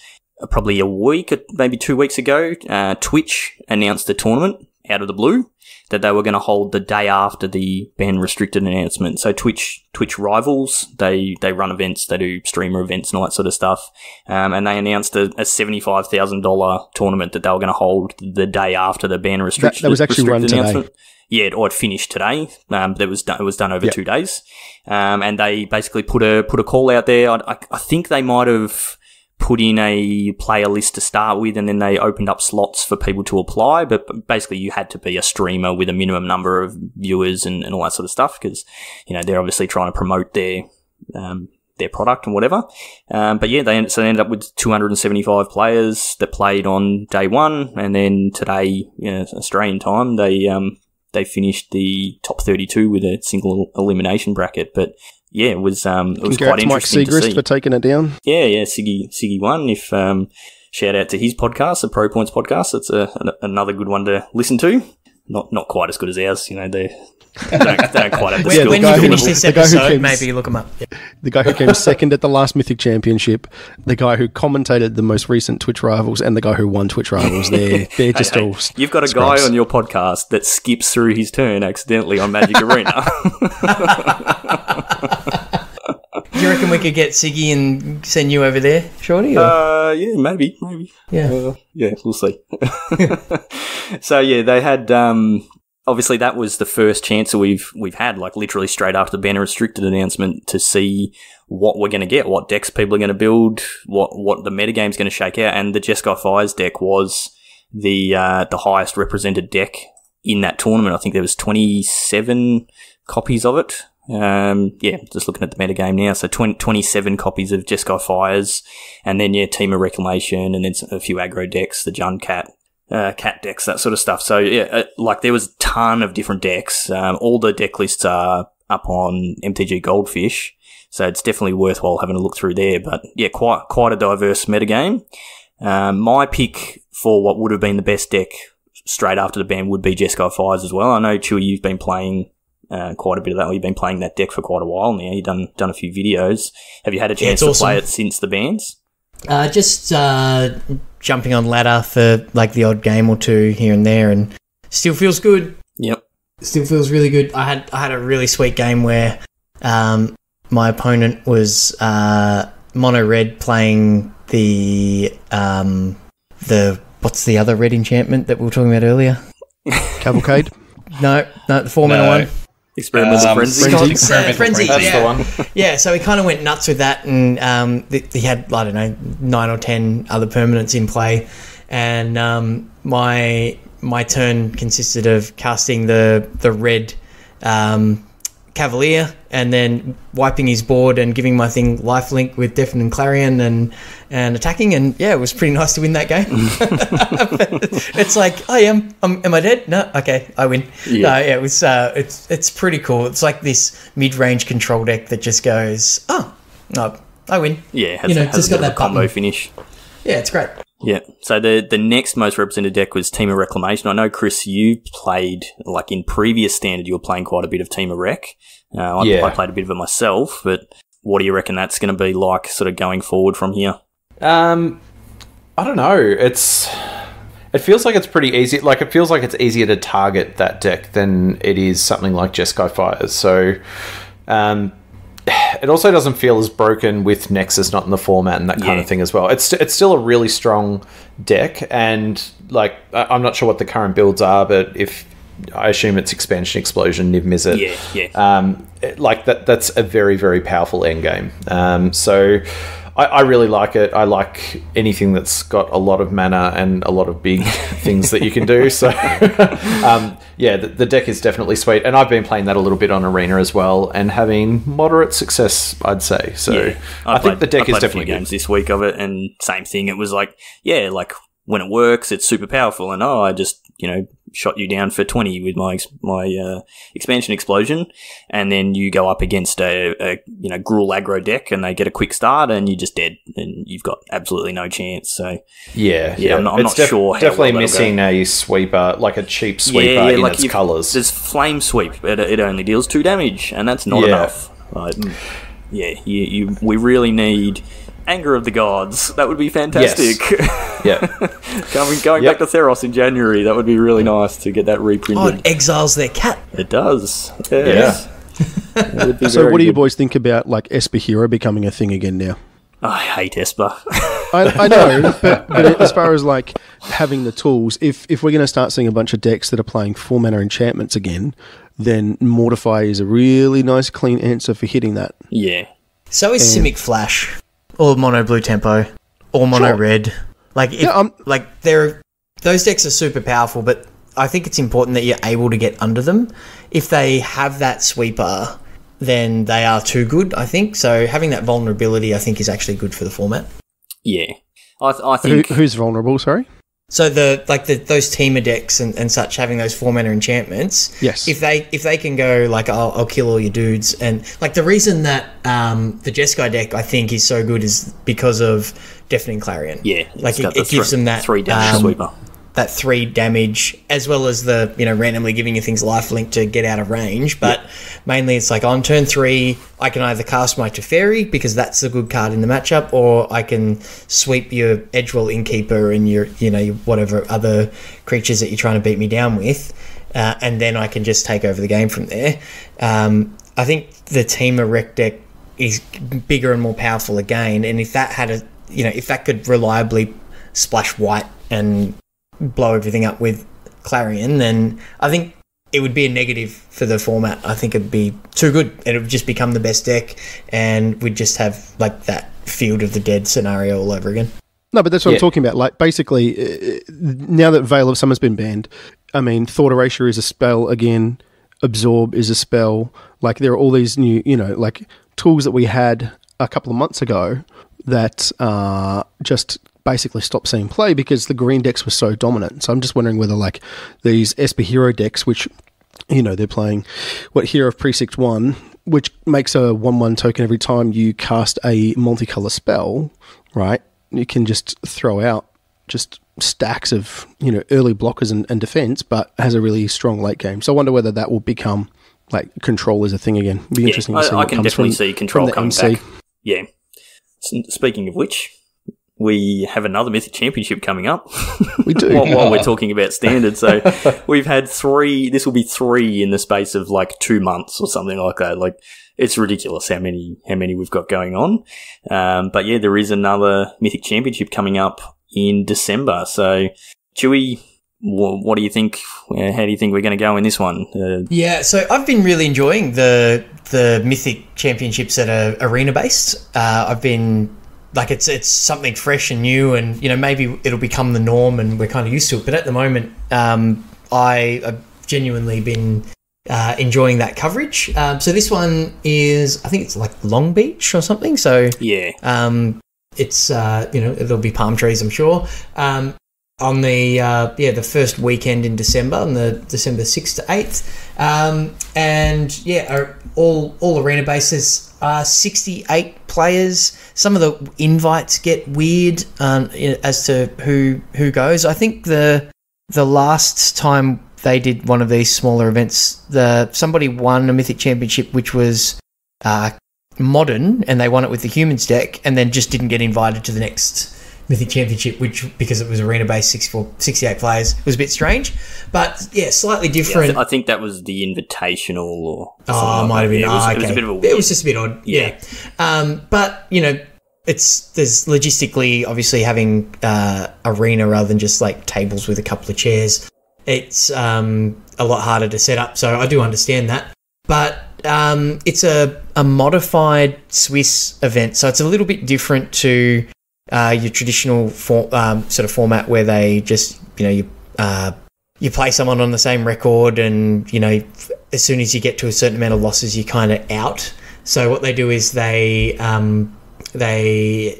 probably a week, maybe 2 weeks ago, Twitch announced a tournament out of the blue that they were going to hold the day after the ban restricted announcement. So Twitch Rivals, they run events, they do streamer events and all that sort of stuff. And they announced a $75,000 tournament that they were going to hold the day after the ban restriction. That was actually run today. Yeah, it finished today. It was done over 2 days. And they basically put a call out there. I think they might have put in a player list to start with, and then they opened up slots for people to apply. But basically, you had to be a streamer with a minimum number of viewers and all that sort of stuff, because they're obviously trying to promote their product and whatever. But yeah, they ended up with 275 players that played on day one, and then today, Australian time, they finished the top 32 with a single elimination bracket. But yeah, it was quite interesting Mike to Segrist see. for taking it down. Yeah, Siggy won. If shout out to his podcast, the Pro Points podcast. It's another good one to listen to. Not quite as good as ours. They don't quite have the skill. When you finish this episode, maybe look them up. Yeah. The guy who came second at the last Mythic Championship, the guy who commentated the most recent Twitch Rivals, and the guy who won Twitch Rivals. They're just all. You've got a scrubs. guy on your podcast that skips through his turn accidentally on Magic Arena. Do you reckon we could get Siggy and send you over there, Shorty? Yeah, maybe. Yeah. Yeah, we'll see. So yeah, they had. Obviously, that was the first chance that we've had, like literally straight after the banner restricted announcement, to see what we're going to get, what decks people are going to build, what the metagame's going to shake out. And the Jeskai Fires deck was the highest represented deck in that tournament. I think there was 27 copies of it. Just looking at the metagame now. So 27 copies of Jeskai Fires, and then Team of Reclamation, and then a few aggro decks, the Jund Cat decks, that sort of stuff. So yeah, there was a ton of different decks. All the deck lists are up on MTG Goldfish, so it's definitely worthwhile having a look through there. But yeah, quite a diverse metagame. My pick for what would have been the best deck straight after the ban would be Jeskai Fires as well. I know, Chewy, you've been playing quite a bit of that. You've been playing that deck for quite a while now. You've done a few videos. Have you had a chance to play it since the bans? Just jumping on ladder for like the odd game or two here and there, and still feels good. Yep, still feels really good. I had a really sweet game where my opponent was mono red playing the what's the other red enchantment that we were talking about earlier? Cavalcade. No, the 4-mana one. Experimental Frenzy. Frenzy, That's yeah. the one. Yeah, so he kind of went nuts with that, and he had, I don't know, 9 or 10 other permanents in play, and my turn consisted of casting the red Cavalier, and then wiping his board and giving my thing lifelink with Deafening and Clarion and attacking, and yeah, it was pretty nice to win that game. It's like, am I dead? No, okay, I win. Yeah. No, yeah, it was it's pretty cool. It's like this mid-range control deck that just goes, no, I win. Yeah, has just a got bit of that a combo button. finish. Yeah, it's great. Yeah. So the next most represented deck was Team of Reclamation. I know, Chris, you played, like in previous standard, you were playing quite a bit of Team of Rec. I played a bit of it myself, but what do you reckon that's going to be like sort of going forward from here? I don't know. It feels like it's pretty easy. Like, it feels like it's easier to target that deck than it is something like Jeskai Fires. So, it also doesn't feel as broken with Nexus not in the format and that kind of thing as well. It's still a really strong deck, and like, I'm not sure what the current builds are, but if I assume it's Expansion, Explosion, Niv Mizzet. Yeah. Like that's a very, very powerful endgame. So I really like it. I like anything that's got a lot of mana and a lot of big things that you can do. So, the deck is definitely sweet. And I've been playing that a little bit on Arena as well and having moderate success, I'd say. So I think the deck is definitely good. Games this week of it, and same thing. It was like, when it works, it's super powerful. And I just, shot you down for 20 with my expansion explosion, and then you go up against a Gruul aggro deck and they get a quick start and you're just dead and you've got absolutely no chance. So I'm not sure how definitely well missing a sweeper, like a cheap sweeper in its colours. There's flame sweep, it only deals 2 damage and that's not enough. We really need Anger of the Gods. That would be fantastic. Yes. Going back to Theros in January, that would be really nice to get that reprinted. It exiles their cat. It does. Yes. Yeah. So what do you boys think about like Esper Hero becoming a thing again now? I hate Esper. I know, but as far as like having the tools, if we're going to start seeing a bunch of decks that are playing 4 mana enchantments again, then Mortify is a really nice clean answer for hitting that. Yeah. So is Simic Flash. Or mono blue tempo, or mono red. Like, those decks are super powerful, but I think it's important that you're able to get under them. If they have that sweeper, then they are too good, I think. So having that vulnerability, I think, is actually good for the format. Yeah, I think who's vulnerable? Sorry. So those teamer decks and such, having those 4 mana enchantments. Yes. If they can go like, I'll kill all your dudes, and like the reason that the Jeskai deck I think is so good is because of Deafening Clarion. Yeah. Like it gives them that 3 damage sweeper. That 3 damage, as well as the randomly giving you things lifelink to get out of range. But mainly it's like on turn 3, I can either cast my Teferi because that's a good card in the matchup, or I can sweep your Edgewell Innkeeper and your whatever other creatures that you're trying to beat me down with, and then I can just take over the game from there. I think the Teamer Rec deck is bigger and more powerful again, and if that had if that could reliably splash white and blow everything up with Clarion, then I think it would be a negative for the format. I think it'd be too good. It would just become the best deck, and we'd just have like that Field of the Dead scenario all over again. No, but that's what I'm talking about. Like, basically, now that Veil of Summer's been banned, I mean, Thought Erasure is a spell again, Absorb is a spell. Like, there are all these new, like, tools that we had a couple of months ago that just basically stopped seeing play because the green decks were so dominant. So I'm just wondering whether, like, these Esper Hero decks, which, they're playing, Hero of Precinct 1, which makes a 1/1 token every time you cast a multicolor spell, right? You can just throw out just stacks of, early blockers and defense, but has a really strong late game. So I wonder whether that will become, like, control is a thing again. It'd be interesting to see. I can definitely see control coming back. Yeah. Speaking of which, we have another Mythic Championship coming up. We do. while we're talking about Standard. So we've had 3, this will be 3 in the space of like 2 months or something like that. Like, it's ridiculous how many we've got going on. But yeah, there is another Mythic Championship coming up in December. So, Chewy, what do you think? How do you think we're going to go in this one? So I've been really enjoying the Mythic Championships that are arena based. I've been like, it's something fresh and new, and maybe it'll become the norm, and we're kind of used to it. But at the moment, I've genuinely been enjoying that coverage. So this one is, I think it's like Long Beach or something. So yeah, it's there'll be palm trees, I'm sure. On the first weekend in December, on the December 6th to 8th, and all arena bases. 68 players. Some of the invites get weird as to who goes. I think the last time they did one of these smaller events, somebody won a Mythic Championship, which was modern, and they won it with the humans deck, and then just didn't get invited to the next Mythic Championship, which, because it was arena-based 68 players, was a bit strange. But, yeah, slightly different. Yeah, I think that was the Invitational or something. Oh, might have been. It was a bit of a weird. It was just a bit odd, yeah. But, there's logistically, obviously, having arena rather than just, like, tables with a couple of chairs. It's a lot harder to set up, so I do understand that. But it's a modified Swiss event, so it's a little bit different to your traditional sort of format where they just, you play someone on the same record, and as soon as you get to a certain amount of losses, you're kind of out. So what they do is they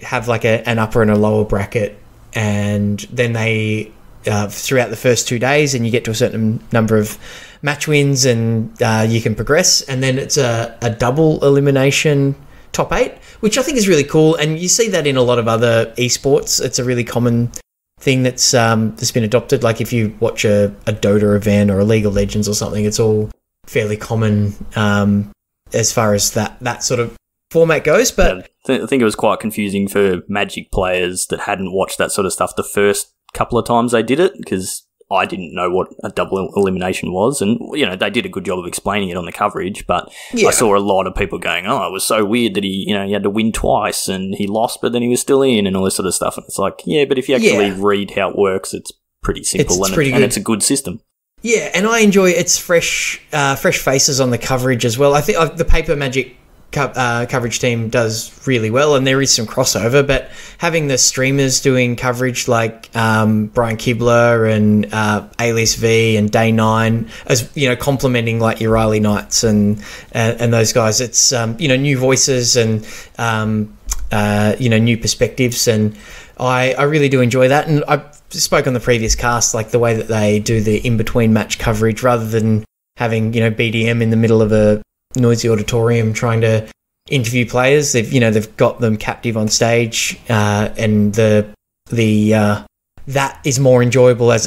have like an upper and a lower bracket, and then they throughout the first 2 days, and you get to a certain number of match wins, and you can progress. And then it's a double elimination top 8, which I think is really cool. And you see that in a lot of other esports. It's a really common thing that's been adopted. Like if you watch a Dota event or a League of Legends or something, it's all fairly common as far as that sort of format goes. But I think it was quite confusing for Magic players that hadn't watched that sort of stuff the first couple of times they did it, because I didn't know what a double elimination was, and they did a good job of explaining it on the coverage, but I saw a lot of people going, "Oh, it was so weird that he had to win twice and he lost, but then he was still in," and all this sort of stuff. And it's like, yeah, but if you actually read how it works, it's pretty simple, and it's a good system. Yeah, and I enjoy its fresh faces on the coverage as well. I think the paper Magic coverage team does really well, and there is some crossover, but having the streamers doing coverage like Brian Kibler and Alias V and Day 9, as complementing like your Riley Knights and those guys, it's new voices and new perspectives, and I really do enjoy that. And I spoke on the previous cast, like the way that they do the in-between match coverage, rather than having BDM in the middle of a noisy auditorium trying to interview players. They've got them captive on stage, and that is more enjoyable as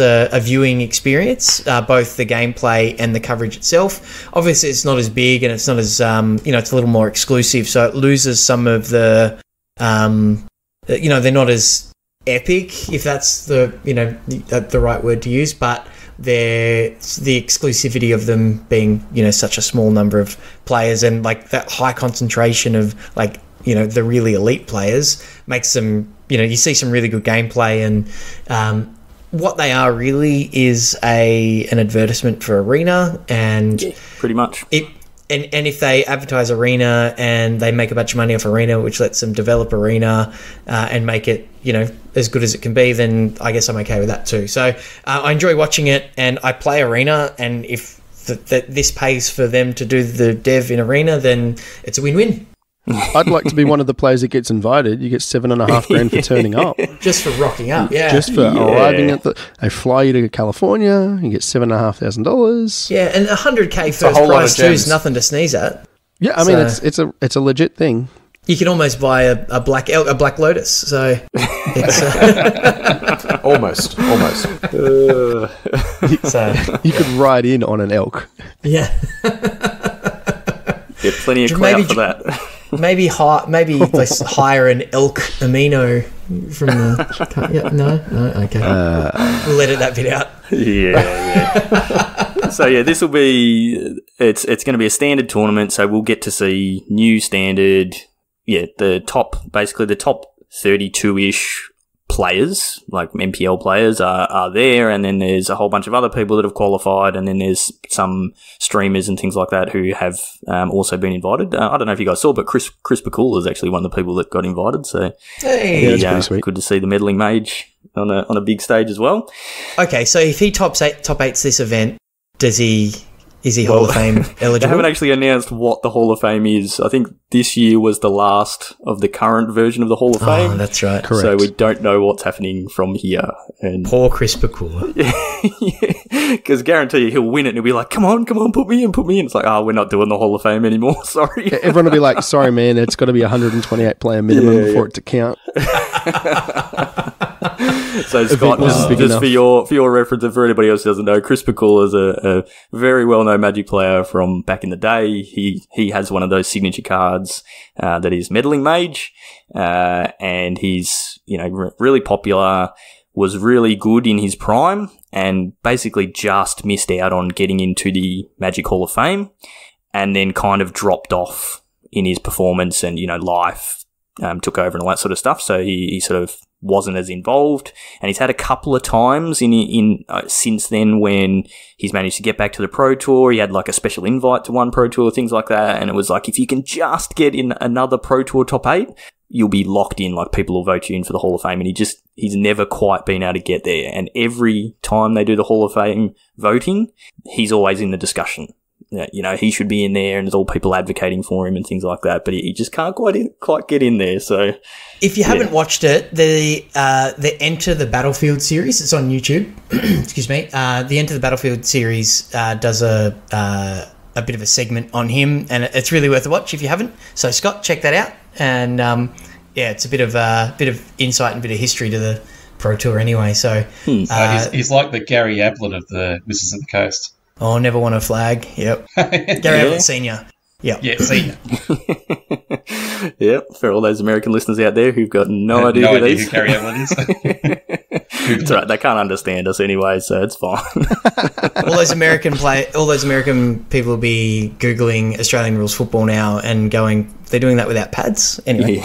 a viewing experience, both the gameplay and the coverage itself. Obviously it's not as big, and it's not as it's a little more exclusive, so it loses some of the they're not as epic, if that's the right word to use, but the exclusivity of them being such a small number of players, and like that high concentration of the really elite players makes them you see some really good gameplay. And what they are really is an advertisement for Arena, and pretty much and if they advertise Arena and they make a bunch of money off Arena, which lets them develop Arena and make it as good as it can be, then I guess I'm okay with that too. So I enjoy watching it, and I play Arena, and if this pays for them to do the dev in Arena, then it's a win-win. I'd like to be one of the players that gets invited. You get $7.5 grand for turning up. Just for rocking up, yeah. Just for arriving at they fly you to California, you get $7,500. Yeah, and $100K first prize too is nothing to sneeze at. Yeah, I mean it's a legit thing. You can almost buy a black Lotus, so it's almost. So you could ride in on an elk. Yeah. Get plenty of clout for that. Maybe let's hire an elk amino from the. Yeah, no, okay. We'll edit that bit out. Yeah. So yeah, this will be. It's going to be a standard tournament, so we'll get to see new standard. Yeah, the top 32-ish players, like MPL players, are there, and then there's a whole bunch of other people that have qualified, and then there's some streamers and things like that who have also been invited. I don't know if you guys saw, but Chris Bakula is actually one of the people that got invited. So hey, that's pretty sweet. Good to see the meddling mage on a big stage as well. Okay, so if he top eights this event, is he Hall of Fame eligible? They haven't actually announced what the Hall of Fame is. I think this year was the last of the current version of the Hall of Fame. Oh, that's right. Correct. So we don't know what's happening from here. And poor Chris Bakula. Yeah, because guarantee you he'll win it and he'll be like, come on, put me in. It's like, we're not doing the Hall of Fame anymore. Sorry. Yeah, everyone will be like, sorry, man, it's got to be 128 player minimum before it to count. So Scott, just for your reference and for anybody else who doesn't know, Chris Bakula is a very well-known Magic player from back in the day. He has one of those signature cards that is Meddling Mage, and he's really popular, was really good in his prime, and basically just missed out on getting into the Magic Hall of Fame, and then kind of dropped off in his performance, and life took over and all that sort of stuff. So he sort of wasn't as involved. And he's had a couple of times in since then when he's managed to get back to the Pro Tour. He had like a special invite to one Pro Tour, things like that. And it was like, if you can just get in another Pro Tour top 8, you'll be locked in. Like, people will vote you in for the Hall of Fame. And he's never quite been able to get there. And every time they do the Hall of Fame voting, he's always in the discussion. You know, he should be in there, and there's all people advocating for him and things like that, but he just can't quite get in there. So, if you haven't watched it, the Enter the Battlefield series, it's on YouTube. Excuse me. The Enter the Battlefield series does a bit of a segment on him, and it's really worth a watch if you haven't. So, Scott, check that out. And it's a bit of insight and a bit of history to the Pro Tour anyway. So, he's like the Gary Ablett of the Wizards of the Coast. Oh, never won a flag. Yep. Gary Ablett Senior. Yep. Yeah, Senior. Yep. For all those American listeners out there who've got no idea who Gary Ablett is. It's all right. They can't understand us anyway, so it's fine. all those American people will be Googling Australian rules football now and going, they're doing that without pads? Anyway.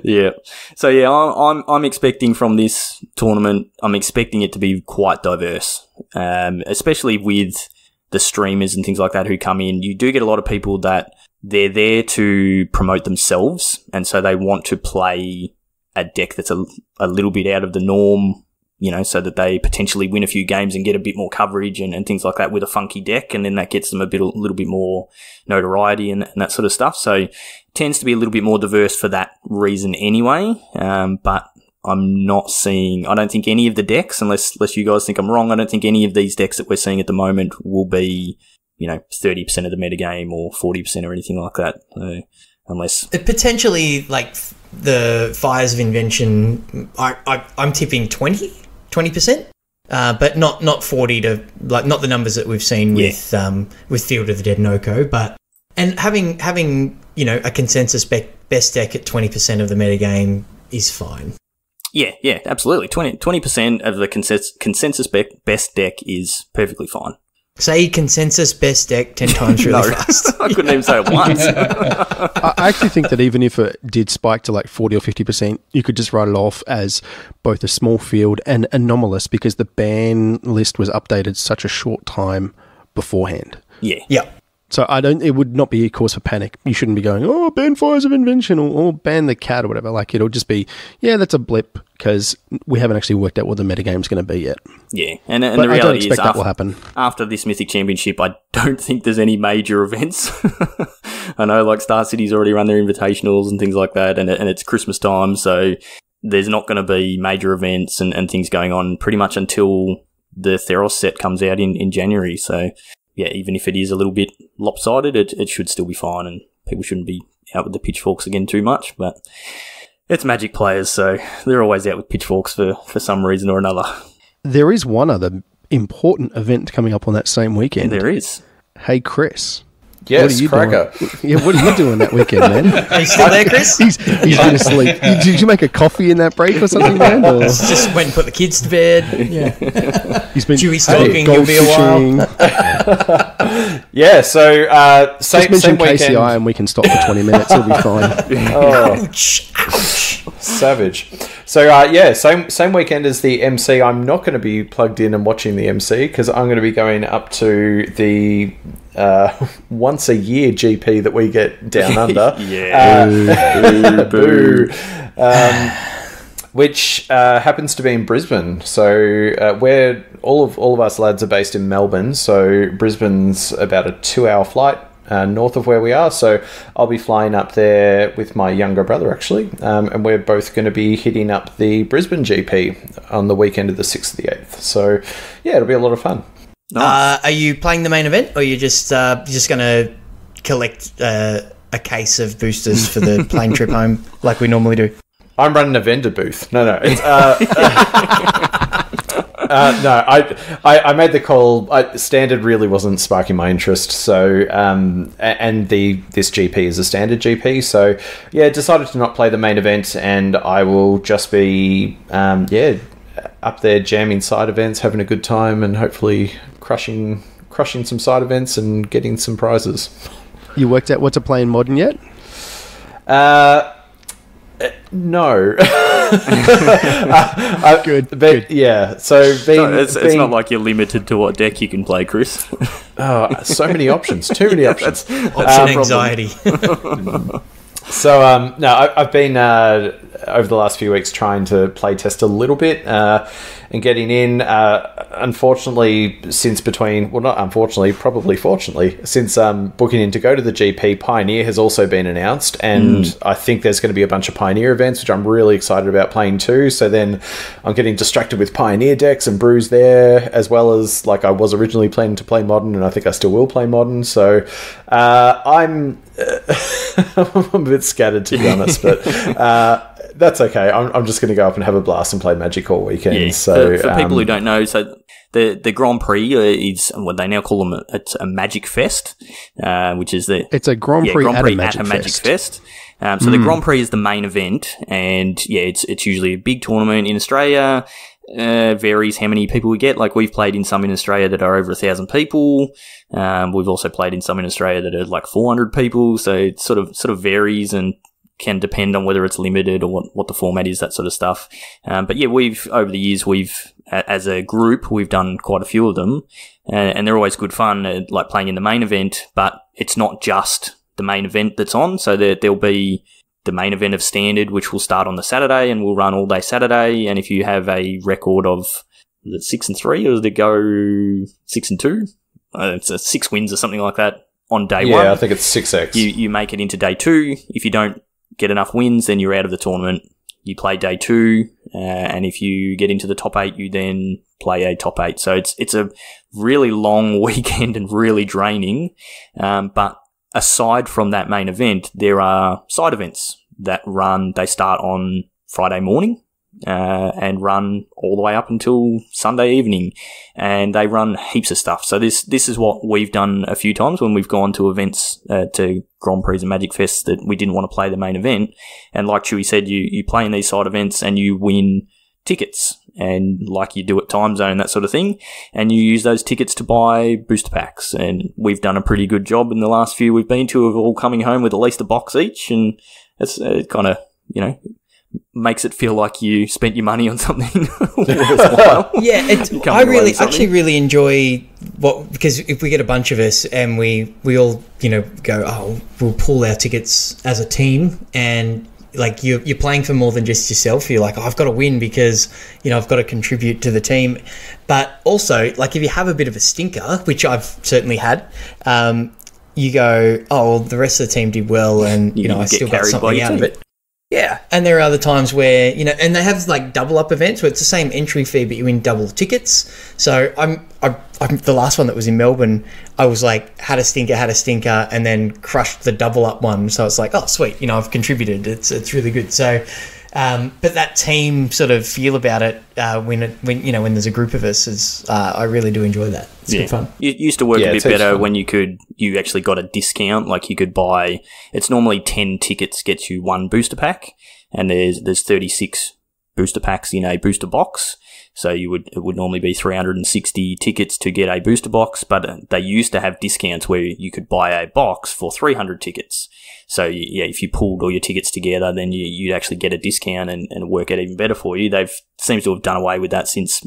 Yeah. So yeah, I'm expecting from this tournament, I'm expecting it to be quite diverse, especially with the streamers and things like that who come in. You do get a lot of people that they're there to promote themselves, and so they want to play a deck that's a little bit out of the norm, you know, so that they potentially win a few games and get a bit more coverage and things like that with a funky deck, and then that gets them a little bit more notoriety and that sort of stuff. So it tends to be a little bit more diverse for that reason anyway. But I'm not seeing, I don't think any of the decks, unless you guys think I'm wrong, I don't think any of these decks that we're seeing at the moment will be, you know, 30% of the metagame or 40% or anything like that. Unless potentially, like the Fires of Invention, I'm tipping 20%, but not 40 to, like, not the numbers that we've seen with Field of the Dead NOko, but and having you know, a consensus best deck at 20% of the metagame is fine. Yeah, absolutely. 20% of the consensus best deck is perfectly fine. Say consensus best deck 10 times really fast. I couldn't even say it once. I actually think that even if it did spike to like 40 or 50%, you could just write it off as both a small field and anomalous, because the ban list was updated such a short time beforehand. Yeah. So it would not be a cause for panic. You shouldn't be going, oh, ban Fires of Invention or ban the cat or whatever. Like, it'll just be, yeah, that's a blip, because we haven't actually worked out what the metagame's going to be yet. Yeah, and the I reality don't expect is that will happen. After this Mythic Championship, I don't think there's any major events. I know, like, Star City's already run their invitationals and things like that, and it's Christmas time, so there's not going to be major events and things going on pretty much until the Theros set comes out in January. So yeah, even if it is a little bit lopsided, it should still be fine, and people shouldn't be out with the pitchforks again too much. But it's Magic players, so they're always out with pitchforks for some reason or another. There is one other important event coming up on that same weekend. There is. Hey, Chris. Yes, Cracker. Yeah, what are you doing that weekend, man? Are you still there, Chris? He's been asleep. Did you make a coffee in that break or something, man? Or? Just went and put the kids to bed. Yeah. He's been Chewy's talking. He'll be a while. Yeah, so Just mention weekend. KCI and we can stop for 20 minutes. It'll be fine. Ouch. Savage. So, same weekend as the MC. I'm not going to be plugged in and watching the MC, because I'm going to be going up to the once a year GP that we get down under. Boo. Which happens to be in Brisbane. So where all of us lads are based in Melbourne. So Brisbane's about a 2-hour flight north of where we are. So I'll be flying up there with my younger brother, actually. And we're both going to be hitting up the Brisbane GP on the weekend of the 6th of the 8th. So yeah, it'll be a lot of fun. Nice. Are you playing the main event, or are you just going to collect a case of boosters for the plane trip home like we normally do? I'm running a vendor booth. No. It's, I made the call. Standard really wasn't sparking my interest. So, and this GP is a standard GP. So, yeah, decided to not play the main event, and I will just be, up there jamming side events, having a good time, and hopefully crushing some side events and getting some prizes. You worked out what to play in Modern yet? No. Good. Yeah. So it's not like you're limited to what deck you can play, Chris. So many options. Too many options. Option anxiety. So, no, I've been over the last few weeks trying to play test a little bit and getting in. Unfortunately, probably fortunately, since booking in to go to the GP, Pioneer has also been announced, and I think there's going to be a bunch of Pioneer events, which I'm really excited about playing too. So then I'm getting distracted with Pioneer decks and brews there, as well as like I was originally planning to play Modern, and I think I still will play Modern. So I'm a bit scattered, to be honest, but that's okay. I'm just going to go up and have a blast and play Magic all weekend. Yeah. So for people who don't know, so the Grand Prix is what they now call them. It's a Magic Fest, which is it's a Grand Prix, at a Magic Fest. So the Grand Prix is the main event, and it's usually a big tournament in Australia. Varies how many people we get. Like we've played in some in Australia that are over 1,000 people. We've also played in some in Australia that are like 400 people. So it sort of varies and can depend on whether it's limited or what the format is, that sort of stuff. But yeah, over the years, as a group, we've done quite a few of them, and they're always good fun, like playing in the main event, but it's not just the main event that's on. So there'll be the main event of Standard, which will start on the Saturday and will run all day Saturday. And if you have a record of 6-3, or does it go 6-2? It's 6 wins or something like that on day one. Yeah, I think it's 6x. You make it into day 2. If you don't get enough wins, then you're out of the tournament. You play day 2, and if you get into the top 8, you then play a top 8. So it's a really long weekend and really draining. But aside from that main event, there are side events that run. They start on Friday morning and run all the way up until Sunday evening, and they run heaps of stuff. So this is what we've done a few times when we've gone to events, to Grand Prix and Magic Fests that we didn't want to play the main event. And like Chewy said, you play in these side events and you win tickets, and like you do at Time Zone, that sort of thing, and you use those tickets to buy booster packs. And we've done a pretty good job in the last few we've been to of all coming home with at least a box each, and it's kind of, makes it feel like you spent your money on something worthwhile. Yeah, I really enjoy because if we get a bunch of us and we all go, we'll pool our tickets as a team, and like you're playing for more than just yourself. You're like, I've got to win because I've got to contribute to the team. But also, like if you have a bit of a stinker, which I've certainly had, you go, the rest of the team did well, and I still got something out of it. Yeah, and there are other times where and they have like double up events where it's the same entry fee, but you win double tickets. So I'm the last one that was in Melbourne. I was like had a stinker, and then crushed the double up one. So it's like, oh sweet, I've contributed. It's really good. So, but that team sort of feel about it when there's a group of us is I really do enjoy that. It's good fun. It used to work a bit better when you actually got a discount. Like you could buy. It's normally 10 tickets gets you 1 booster pack, and there's 36 booster packs in a booster box. So it would normally be 360 tickets to get a booster box, but they used to have discounts where you could buy a box for 300 tickets. So if you pulled all your tickets together, then you'd actually get a discount and work out even better for you. They've seems to have done away with that since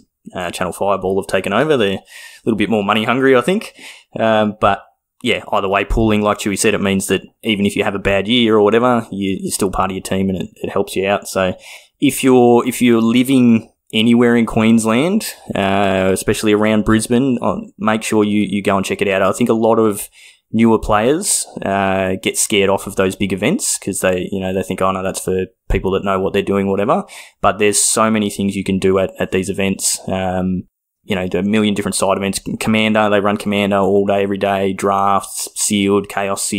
Channel Fireball have taken over. They're a little bit more money hungry, I think. But yeah, either way, pooling, like Chewy said, it means that even if you have a bad year or whatever, you're still part of your team, and it helps you out. So if you're living anywhere in Queensland, especially around Brisbane, make sure you go and check it out. I think a lot of newer players get scared off of those big events because they think, oh no, that's for people that know what they're doing, whatever. But there's so many things you can do at these events. A million different side events. Commander, they run Commander all day, every day. Drafts, Sealed, Chaos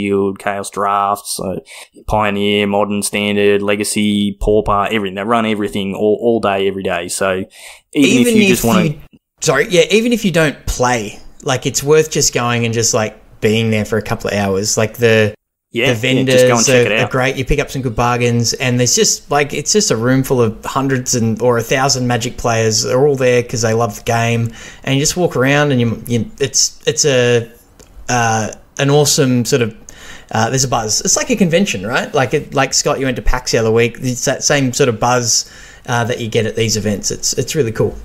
Drafts, Pioneer, Modern, Standard, Legacy, Pauper, everything. They run everything all day, every day. So even if you just want to... even if you don't play, like it's worth just going and just like being there for a couple of hours. Like the vendors just go and check it out. Are great. You pick up some good bargains, and there's just like it's just a room full of hundreds or 1,000 Magic players. They're all there because they love the game, and you just walk around, and it's an awesome sort of there's a buzz. It's like a convention, right? Like Scott, you went to PAX the other week. It's that same sort of buzz that you get at these events. It's really cool.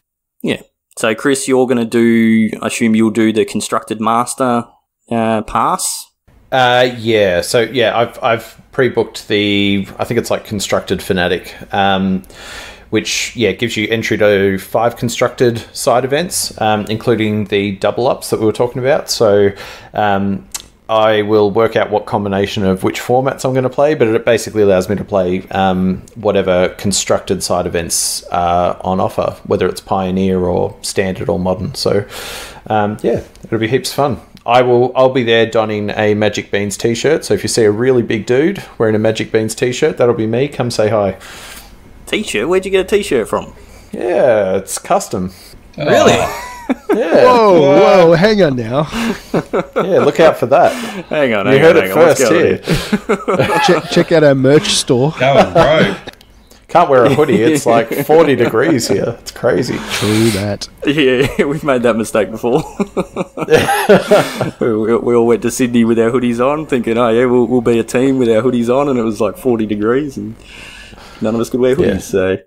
Yeah. So, Chris, you're going to do, I assume you'll do the Constructed Master pass? Yeah. So, yeah, I've pre-booked I think it's like Constructed Fanatic, which, gives you entry to 5 constructed side events, including the double-ups that we were talking about. So, I will work out what combination of which formats I'm going to play, but it basically allows me to play whatever constructed side events are on offer, whether it's Pioneer or Standard or Modern. So, it'll be heaps of fun. I'll be there donning a Magic Beans t-shirt. So if you see a really big dude wearing a Magic Beans t-shirt, that'll be me. Come say hi. T-shirt? Where'd you get a t-shirt from? Yeah, it's custom. Really? Yeah. Whoa, hang on now. Yeah, look out for that. Hang on, you heard it first here. Check out our merch store. Going rogue. Can't wear a hoodie. It's like 40 degrees here. It's crazy. True that. Yeah, we've made that mistake before. we all went to Sydney with our hoodies on, thinking, oh yeah, we'll be a team with our hoodies on, and it was like 40 degrees, and none of us could wear hoodies. Yeah. So,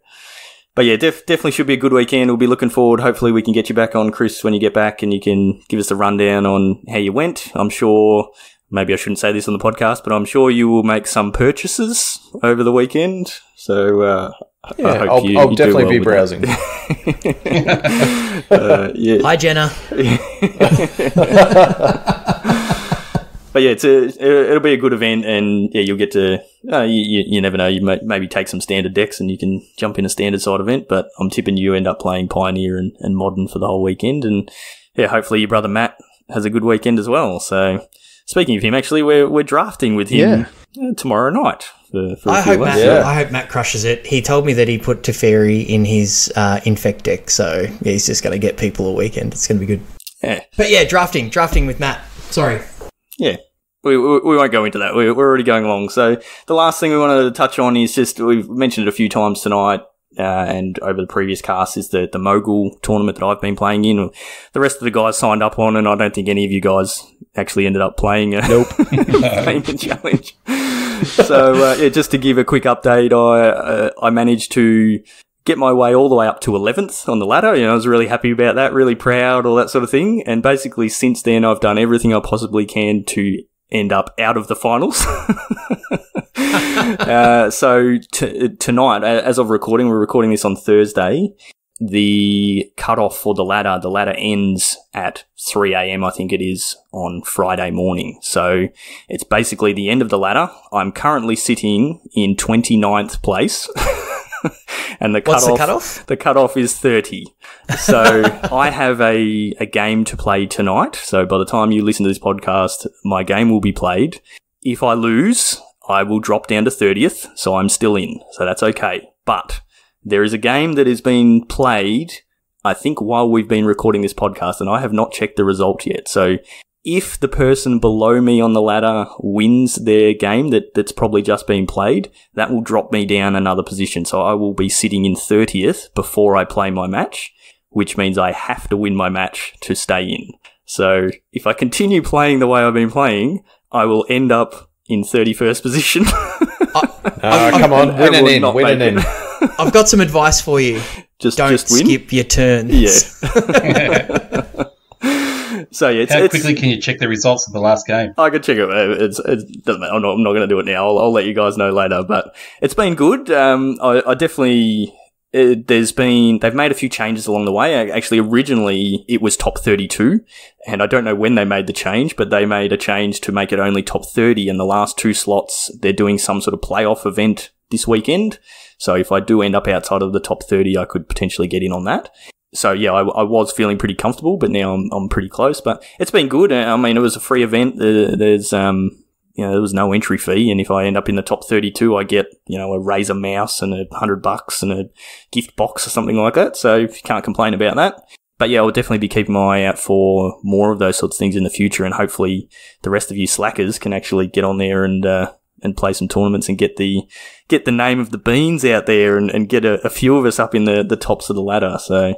but yeah, definitely should be a good weekend. We'll be looking forward. Hopefully, we can get you back on, Chris, when you get back, and you can give us a rundown on how you went. I'm sure. Maybe I shouldn't say this on the podcast, but I'm sure you will make some purchases over the weekend. So I hope I'll definitely be browsing. Yeah. Hi, Jenna. But yeah, it'll be a good event, and yeah, you'll get to. You never know. You maybe take some standard decks, and you can jump in a standard side event. But I'm tipping you end up playing Pioneer and Modern for the whole weekend, and yeah, hopefully your brother Matt has a good weekend as well. So. Speaking of him, actually, we're drafting with him tomorrow night. I hope Matt crushes it. He told me that he put Teferi in his Infect deck, so yeah, he's just going to get people all weekend. It's going to be good. Yeah. But yeah, drafting with Matt. Sorry. Yeah. We won't go into that. We're already going along. So the last thing we wanted to touch on is just, we've mentioned it a few times tonight, and over the previous cast, is the Mogul tournament that I've been playing in. The rest of the guys signed up on, and I don't think any of you guys actually ended up playing playing the challenge. So just to give a quick update, I managed to get my way all the way up to 11th on the ladder. I was really happy about that, really proud, all that sort of thing. And basically since then, I've done everything I possibly can to end up out of the finals. So tonight, as of recording, we're recording this on Thursday. The cutoff for the ladder ends at 3 a.m. I think it is on Friday morning. So it's basically the end of the ladder. I'm currently sitting in 29th place. And what's the cutoff? The cutoff is 30. So I have a game to play tonight. So by the time you listen to this podcast, my game will be played. If I lose, I will drop down to 30th. So I'm still in. So that's okay. But there is a game that is being played, I think, while we've been recording this podcast, and I have not checked the result yet. So if the person below me on the ladder wins their game that's probably just been played, that will drop me down another position. So I will be sitting in 30th before I play my match, which means I have to win my match to stay in. So if I continue playing the way I've been playing, I will end up in 31st position. Come on, win and in. I've got some advice for you. Don't skip your turns. Yeah. So yeah, how quickly can you check the results of the last game? I can check it. It doesn't matter. I'm not going to do it now. I'll let you guys know later. But it's been good. I definitely. They've made a few changes along the way. Actually, originally it was top 32, and I don't know when they made the change, but they made a change to make it only top 30. And the last 2 slots, they're doing some sort of playoff event this weekend. So if I do end up outside of the top 30, I could potentially get in on that. So yeah, I was feeling pretty comfortable, but now I'm pretty close. But it's been good. I mean, it was a free event. There was no entry fee, and if I end up in the top 32, I get a Razer mouse and $100 and a gift box or something like that. So you can't complain about that. But yeah, I'll definitely be keeping my eye out for more of those sorts of things in the future, and hopefully the rest of you slackers can actually get on there and play some tournaments and get the name of the beans out there and get a few of us up in the tops of the ladder. So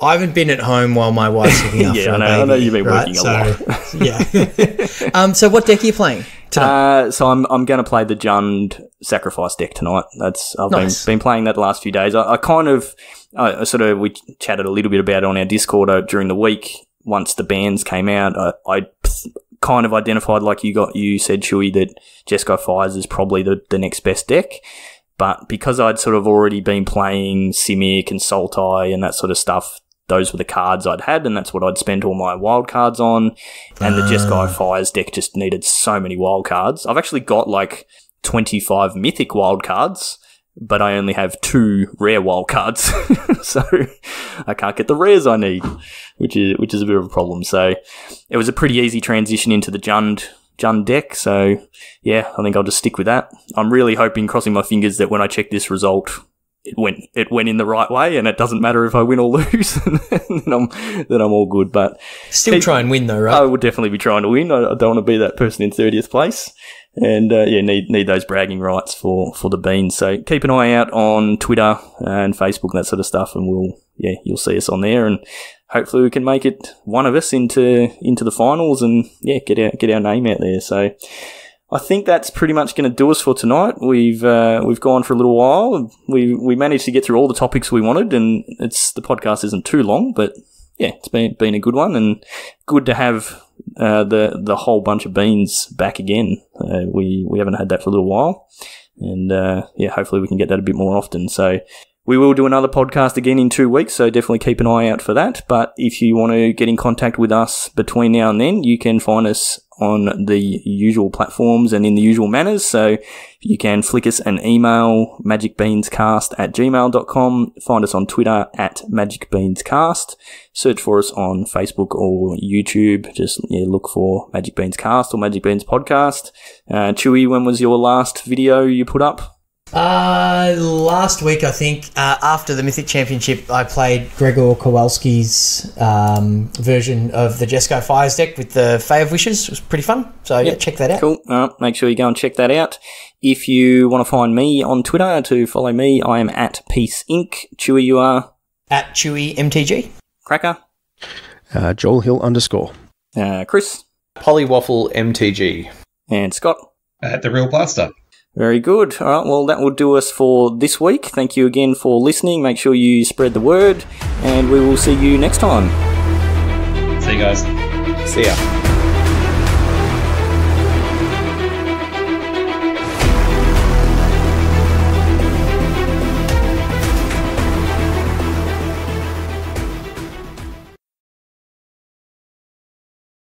I haven't been at home while my wife's looking after I know you've been working a lot. Yeah. So what deck are you playing? So I'm going to play the Jund Sacrifice deck tonight. I've been playing that the last few days. We chatted a little bit about it on our Discord during the week. Once the bans came out, I kind of identified, like you said, Chewy, that Jeskai Fires is probably the next best deck. But because I'd sort of already been playing Simic and Sultai and that sort of stuff, those were the cards I'd had, and that's what I'd spent all my wild cards on. And the Jeskai Fires deck just needed so many wild cards. I've actually got like 25 mythic wild cards, but I only have 2 rare wild cards. So I can't get the rares I need, which is a bit of a problem. So it was a pretty easy transition into the Jund deck. So yeah, I think I'll just stick with that. I'm really hoping, crossing my fingers, that when I check this result, it went in the right way, and it doesn't matter if I win or lose. then I'm all good. But still try and win though, right? I would definitely be trying to win. I don't want to be that person in 30th place, and need those bragging rights for the Beans. So keep an eye out on Twitter and Facebook and that sort of stuff, and you'll see us on there, and hopefully we can make it one of us into the finals, and get our name out there. So I think that's pretty much going to do us for tonight. We've gone for a little while. We managed to get through all the topics we wanted, and the podcast isn't too long, but yeah, it's been a good one, and good to have the whole bunch of Beans back again. We haven't had that for a little while, and hopefully we can get that a bit more often. So we will do another podcast again in 2 weeks, so definitely keep an eye out for that. But if you want to get in contact with us between now and then, you can find us on the usual platforms and in the usual manners. So you can flick us an email, magicbeanscast@gmail.com. Find us on Twitter @magicbeanscast. Search for us on Facebook or YouTube. Just look for Magic Beans Cast or Magic Beans Podcast. Chewy, when was your last video you put up? Last week, I think, after the Mythic Championship, I played Gregor Kowalski's version of the Jeskai Fires deck with the Fae of Wishes. It was pretty fun. So, check that out. Cool. Make sure you go and check that out. If you want to find me on Twitter to follow me, I am @Peace Inc. Chewy, you are? @ChewyMTG. Cracker? Joel Hill _ Chris? Polywaffle MTG. And Scott? The Real Blaster. Very good. All right, well, that will do us for this week. Thank you again for listening. Make sure you spread the word, and we will see you next time. See you guys. See ya.